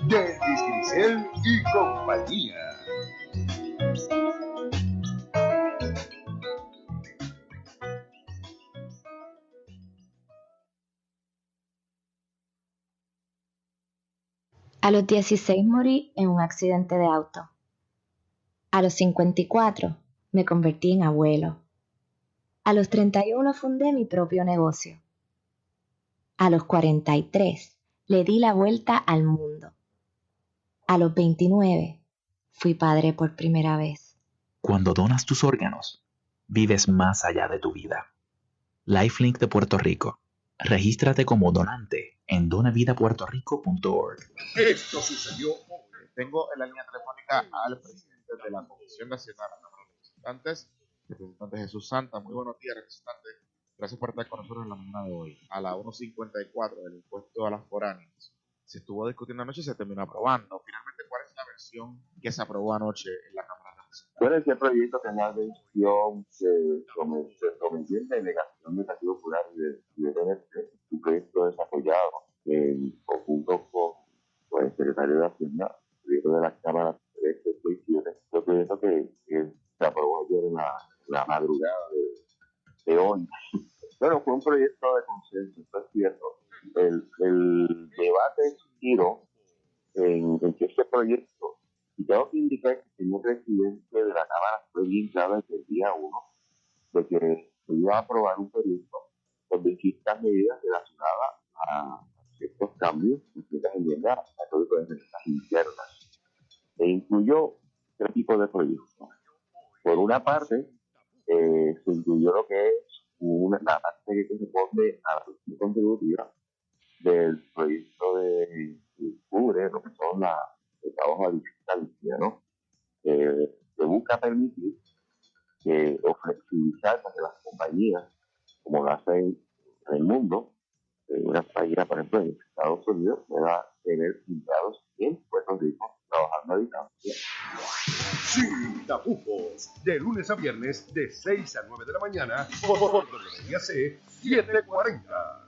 Delvis Grisel y compañía. A los 16 morí en un accidente de auto. A los 54 me convertí en abuelo. A los 31 fundé mi propio negocio. A los 43 le di la vuelta al mundo. A los 29 fui padre por primera vez. Cuando donas tus órganos, vives más allá de tu vida. Lifelink de Puerto Rico. Regístrate como donante en donavidapuertorico.org. Esto sucedió hoy. Tengo en la línea telefónica al presidente de la Comisión Nacional de la Cámara de Representantes, el representante Jesús Santa. Muy buenos días, representante. Gracias por estar con nosotros en la mañana de hoy. A la 1.54 del impuesto a las foráneas se estuvo discutiendo anoche y se terminó aprobando. Finalmente, ¿cuál es la versión que se aprobó anoche en la Cámara de Representantes? Bueno, ese proyecto tenía versión se sometió en delegación de Partido Popular y de PNP, un proyecto desarrollado en conjunto con el secretario de Hacienda, el proyecto de la Cámara 367, el proyecto que se aprobó ayer en la madrugada de hoy. Bueno, fue un proyecto de consenso, esto es cierto. El debate giró en que este proyecto, y tengo que indicar que el señor presidente de la Cámara fue bien claro desde el día 1 de que se iba a aprobar un proyecto con distintas medidas relacionadas a ciertos cambios, distintas enmiendas a código de rentas internas. E incluyó tres tipos de proyectos. Por una parte, se incluyó lo que es la parte que corresponde a la cuestión contributiva del proyecto de cubre lo que son el trabajo a distancia, ¿no? Que busca permitir o flexibilizar para que las compañías, como lo hacen en el mundo, una compañía, por ejemplo, en Estados Unidos, pueda tener empleados en Puerto Rico trabajando a distancia. Sin tapujos, de lunes a viernes de 6 a 9 de la mañana por WIAC 740.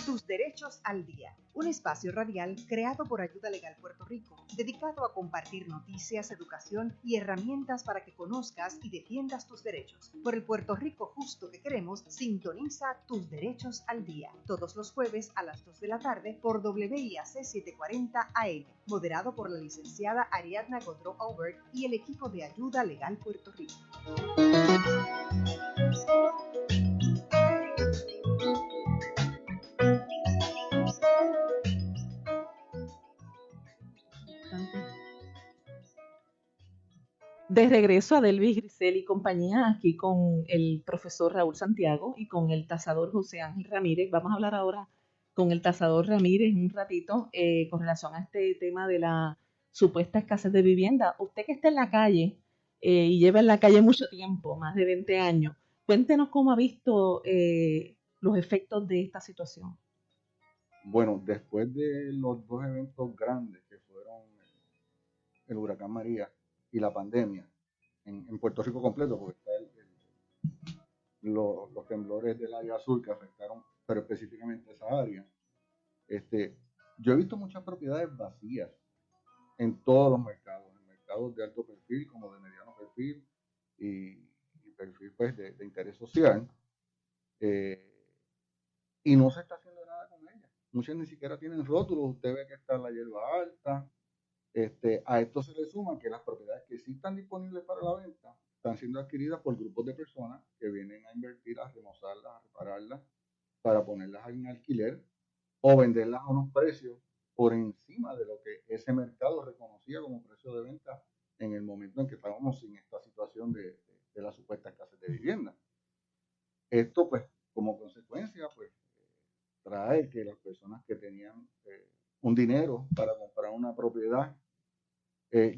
Tus derechos al día, un espacio radial creado por Ayuda Legal Puerto Rico, dedicado a compartir noticias, educación y herramientas para que conozcas y defiendas tus derechos. Por el Puerto Rico justo que queremos, sintoniza Tus derechos al día, todos los jueves a las 2 de la tarde por WIAC 740 AM, moderado por la licenciada Ariadna Godreau Aubert y el equipo de Ayuda Legal Puerto Rico. De regreso a Delvis Grisel y compañía, aquí con el profesor Raúl Santiago y con el tasador José Ángel Ramírez. Vamos a hablar ahora con el tasador Ramírez un ratito con relación a este tema de la supuesta escasez de vivienda. Usted que está en la calle y lleva en la calle mucho tiempo, más de 20 años, cuéntenos cómo ha visto los efectos de esta situación. Bueno, después de los dos eventos grandes que fueron el huracán María y la pandemia en Puerto Rico completo, porque está los temblores del área azul que afectaron, pero específicamente esa área. Yo he visto muchas propiedades vacías en todos los mercados, en mercados de alto perfil como de mediano perfil y perfil pues de interés social, y no se está haciendo nada con ellas. Muchas ni siquiera tienen rótulos, usted ve que está la hierba alta. A esto se le suma que las propiedades que sí están disponibles para la venta están siendo adquiridas por grupos de personas que vienen a invertir, a remozarlas, a repararlas, para ponerlas en alquiler o venderlas a unos precios por encima de lo que ese mercado reconocía como precio de venta en el momento en que estábamos en esta situación de la supuesta escasez de vivienda. Esto, pues, como consecuencia, pues, trae que las personas que tenían un dinero para comprar una propiedad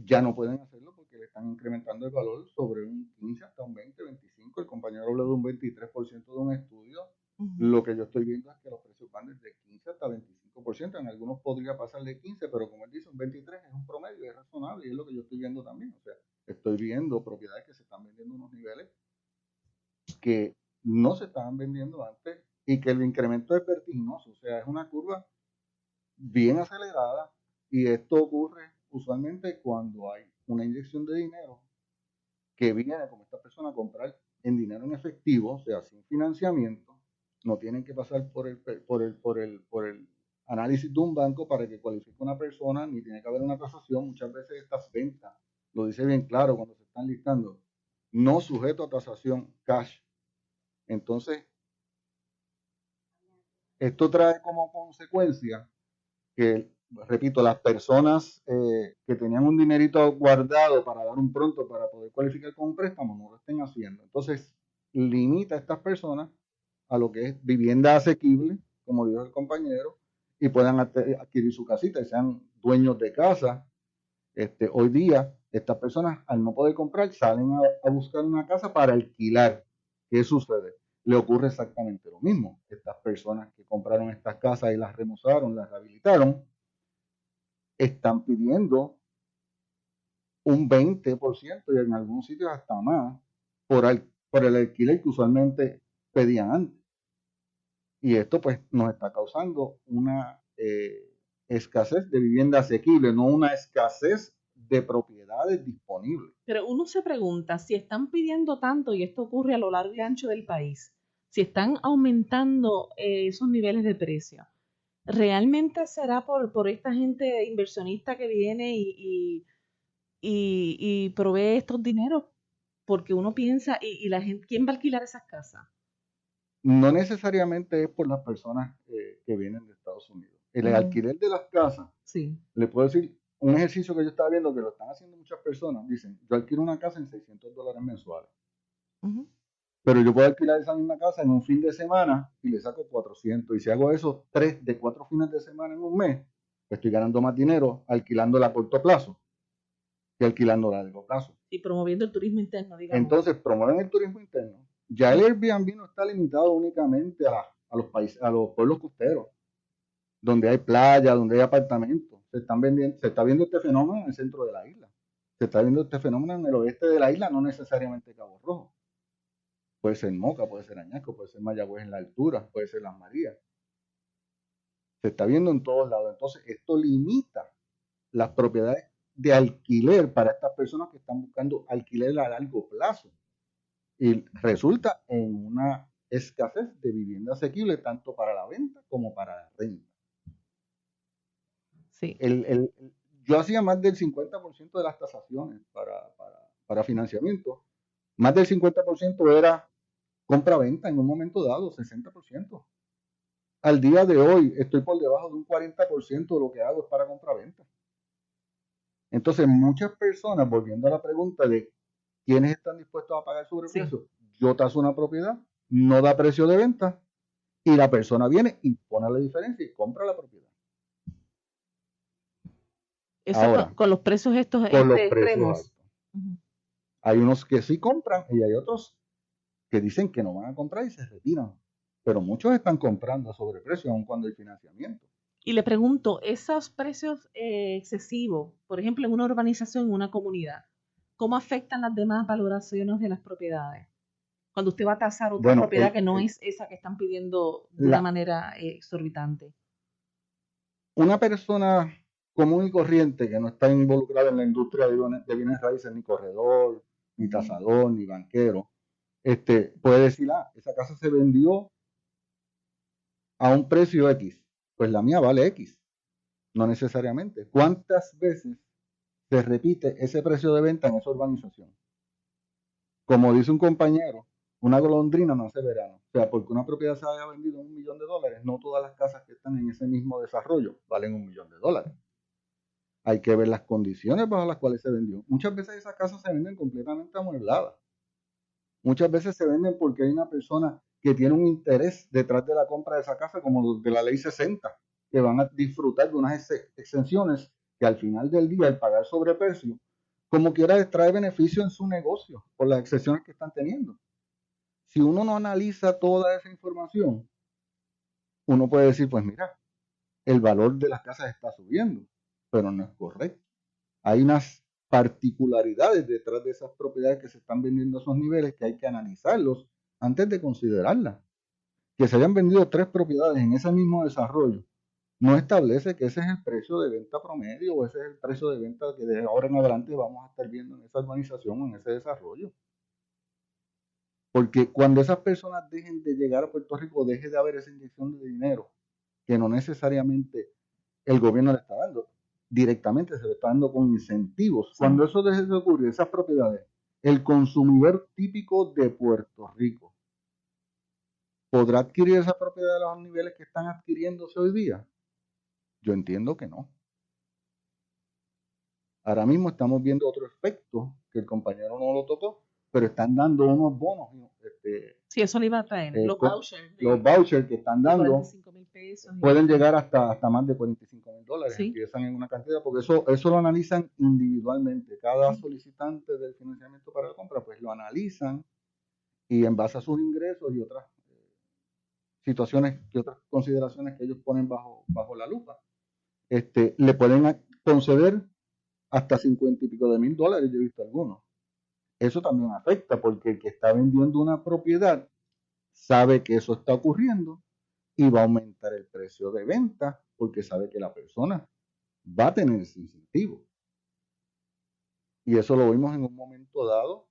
ya no pueden hacerlo porque le están incrementando el valor sobre un 15 hasta un 20, 25. El compañero habló de un 23% de un estudio. Lo que yo estoy viendo es que los precios van desde 15 hasta 25%. En algunos podría pasar de 15, pero como él dice, un 23 es un promedio, es razonable y es lo que yo estoy viendo también. O sea, estoy viendo propiedades que se están vendiendo a unos niveles que no se estaban vendiendo antes y que el incremento es vertiginoso. O sea, es una curva bien acelerada y esto ocurre usualmente cuando hay una inyección de dinero que viene como esta persona a comprar en dinero en efectivo, o sea, sin financiamiento. No tienen que pasar por el análisis de un banco para que cualifique una persona, ni tiene que haber una tasación. Muchas veces estas ventas, lo dice bien claro cuando se están listando, no sujeto a tasación, cash. Entonces, esto trae como consecuencia que, repito, las personas que tenían un dinerito guardado para dar un pronto para poder cualificar con un préstamo no lo estén haciendo. Entonces, limita a estas personas a lo que es vivienda asequible, como dijo el compañero, y puedan adquirir su casita y sean dueños de casa. Hoy día, estas personas, al no poder comprar, salen a buscar una casa para alquilar. ¿Qué sucede? Le ocurre exactamente lo mismo. Estas personas que compraron estas casas y las remozaron, las rehabilitaron, están pidiendo un 20% y en algunos sitios hasta más por el alquiler que usualmente pedían antes. Y esto pues nos está causando una escasez de vivienda asequible, no una escasez de propiedades disponibles. Pero uno se pregunta, si están pidiendo tanto, y esto ocurre a lo largo y ancho del país, si están aumentando esos niveles de precio, ¿realmente será por esta gente inversionista que viene y provee estos dineros? Porque uno piensa, ¿y la gente, quién va a alquilar esas casas? No necesariamente es por las personas que vienen de Estados Unidos. El alquiler de las casas, sí. Le puedo decir, un ejercicio que yo estaba viendo que lo están haciendo muchas personas, dicen, yo alquilo una casa en $600 mensuales. Pero yo puedo alquilar esa misma casa en un fin de semana y le saco 400. Y si hago eso 3 de 4 fines de semana en un mes, pues estoy ganando más dinero alquilándola a corto plazo que alquilándola a largo plazo. Y promoviendo el turismo interno, digamos. Entonces, promueven el turismo interno. Ya el Airbnb no está limitado únicamente a los países, a los pueblos costeros, donde hay playa, donde hay apartamentos. Se está viendo este fenómeno en el centro de la isla. Se está viendo este fenómeno en el oeste de la isla, no necesariamente Cabo Rojo. Puede ser Moca, puede ser Añasco, puede ser Mayagüez en la altura, puede ser Las Marías. Se está viendo en todos lados. Entonces, esto limita las propiedades de alquiler para estas personas que están buscando alquiler a largo plazo. Y resulta en una escasez de vivienda asequible tanto para la venta como para la renta. Sí. Yo hacía más del 50% de las tasaciones para financiamiento. Más del 50% era compra-venta en un momento dado, 60%. Al día de hoy estoy por debajo de un 40% de lo que hago es para compra-venta. Entonces, muchas personas, volviendo a la pregunta de quiénes están dispuestos a pagar sobreprecio, yo taso una propiedad, no da precio de venta, y la persona viene y pone la diferencia y compra la propiedad. Eso ahora, con los precios estos extremos. Hay unos que sí compran y hay otros que dicen que no van a comprar y se retiran. Pero muchos están comprando a sobreprecio aun cuando hay financiamiento. Y le pregunto, esos precios excesivos, por ejemplo, en una urbanización, en una comunidad, ¿cómo afectan las demás valoraciones de las propiedades? Cuando usted va a tasar otra propiedad que no es esa que están pidiendo de una manera exorbitante. Una persona común y corriente que no está involucrada en la industria de bienes raíces, ni corredor, ni tasador, ni banquero, puede decir, esa casa se vendió a un precio X, pues la mía vale X. No necesariamente. ¿Cuántas veces se repite ese precio de venta en esa urbanización? Como dice un compañero, una golondrina no hace verano. O sea, porque una propiedad se haya vendido en $1 millón, no todas las casas que están en ese mismo desarrollo valen $1 millón. Hay que ver las condiciones bajo las cuales se vendió. Muchas veces esas casas se venden completamente amuebladas. Muchas veces se venden porque hay una persona que tiene un interés detrás de la compra de esa casa, como los de la ley 60, que van a disfrutar de unas exenciones que al final del día, al pagar sobreprecio, como quiera extrae beneficio en su negocio por las exenciones que están teniendo. Si uno no analiza toda esa información, uno puede decir, pues mira, el valor de las casas está subiendo, pero no es correcto. Hay unas particularidades detrás de esas propiedades que se están vendiendo a esos niveles que hay que analizarlos antes de considerarlas. Que se hayan vendido 3 propiedades en ese mismo desarrollo no establece que ese es el precio de venta promedio o ese es el precio de venta que de ahora en adelante vamos a estar viendo en esa urbanización o en ese desarrollo. Porque cuando esas personas dejen de llegar a Puerto Rico, deje de haber esa inyección de dinero que no necesariamente el gobierno le está dando, directamente se le está dando con incentivos. Cuando eso deje de ocurrir, esas propiedades, el consumidor típico de Puerto Rico ¿podrá adquirir esa propiedad a los niveles que están adquiriéndose hoy día? Yo entiendo que no. Ahora mismo estamos viendo otro efecto que el compañero no lo tocó, pero están dando unos bonos Sí, eso le iba a traer. Los vouchers. Los vouchers que están dando 45,000 pesos. pueden llegar hasta más de $45,000. Sí. Empiezan en una cantidad, porque eso lo analizan individualmente. Cada solicitante del financiamiento para la compra, pues lo analizan y en base a sus ingresos y otras situaciones y otras consideraciones que ellos ponen bajo la lupa, le pueden conceder hasta $50,000 y pico. Yo he visto algunos. Eso también afecta porque el que está vendiendo una propiedad sabe que eso está ocurriendo y va a aumentar el precio de venta porque sabe que la persona va a tener ese incentivo. Y eso lo vimos en un momento dado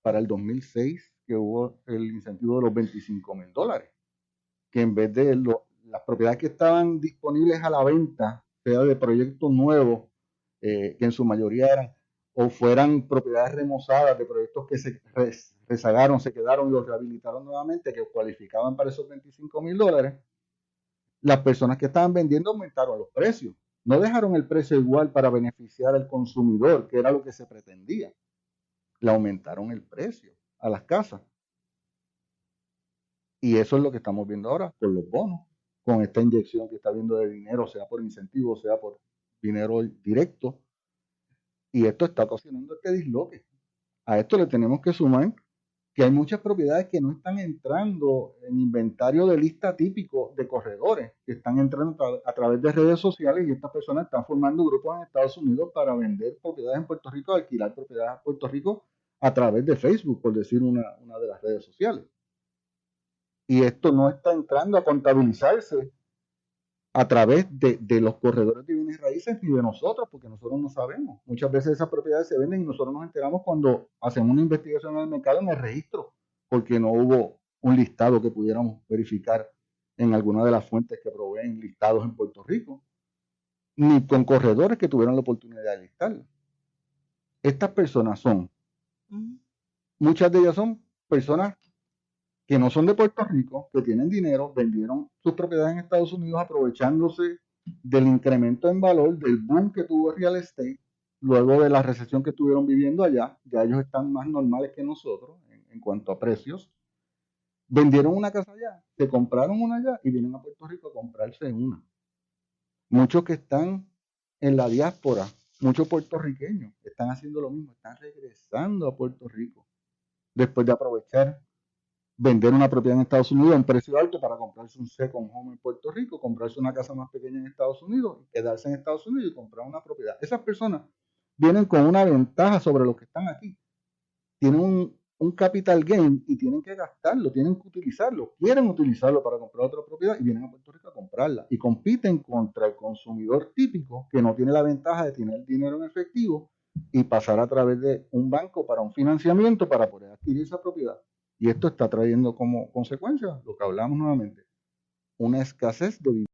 para el 2006, que hubo el incentivo de los $25,000, que en vez de las propiedades que estaban disponibles a la venta, sea de proyectos nuevos, que en su mayoría eran o fueran propiedades remozadas de proyectos que se rezagaron, se quedaron y los rehabilitaron nuevamente, que cualificaban para esos $25,000, las personas que estaban vendiendo aumentaron los precios. No dejaron el precio igual para beneficiar al consumidor, que era lo que se pretendía. Le aumentaron el precio a las casas. Y eso es lo que estamos viendo ahora con los bonos, con esta inyección que está viendo de dinero, sea por incentivo, sea por dinero directo. Y esto está ocasionando este disloque. A esto le tenemos que sumar que hay muchas propiedades que no están entrando en inventario de lista típico de corredores, que están entrando a través de redes sociales, y estas personas están formando grupos en Estados Unidos para vender propiedades en Puerto Rico, alquilar propiedades en Puerto Rico a través de Facebook, por decir una de las redes sociales. Y esto no está entrando a contabilizarse a través de los corredores de bienes raíces ni de nosotros, porque nosotros no sabemos. Muchas veces esas propiedades se venden y nosotros nos enteramos cuando hacemos una investigación en el mercado, en el registro, porque no hubo un listado que pudiéramos verificar en alguna de las fuentes que proveen listados en Puerto Rico, ni con corredores que tuvieron la oportunidad de listarlo. Estas personas muchas de ellas son personas que no son de Puerto Rico, que tienen dinero, vendieron sus propiedades en Estados Unidos aprovechándose del incremento en valor, del boom que tuvo el real estate, luego de la recesión que estuvieron viviendo allá. Ya ellos están más normales que nosotros en cuanto a precios. Vendieron una casa allá, se compraron una allá y vienen a Puerto Rico a comprarse una. Muchos que están en la diáspora, muchos puertorriqueños, están haciendo lo mismo, están regresando a Puerto Rico después de aprovechar vender una propiedad en Estados Unidos a un precio alto para comprarse un second home en Puerto Rico, comprarse una casa más pequeña en Estados Unidos, quedarse en Estados Unidos y comprar una propiedad. Esas personas vienen con una ventaja sobre los que están aquí. Tienen un capital gain y tienen que gastarlo, tienen que utilizarlo, quieren utilizarlo para comprar otra propiedad y vienen a Puerto Rico a comprarla. Y compiten contra el consumidor típico que no tiene la ventaja de tener dinero en efectivo y pasar a través de un banco para un financiamiento para poder adquirir esa propiedad. Y esto está trayendo como consecuencia lo que hablamos nuevamente, una escasez de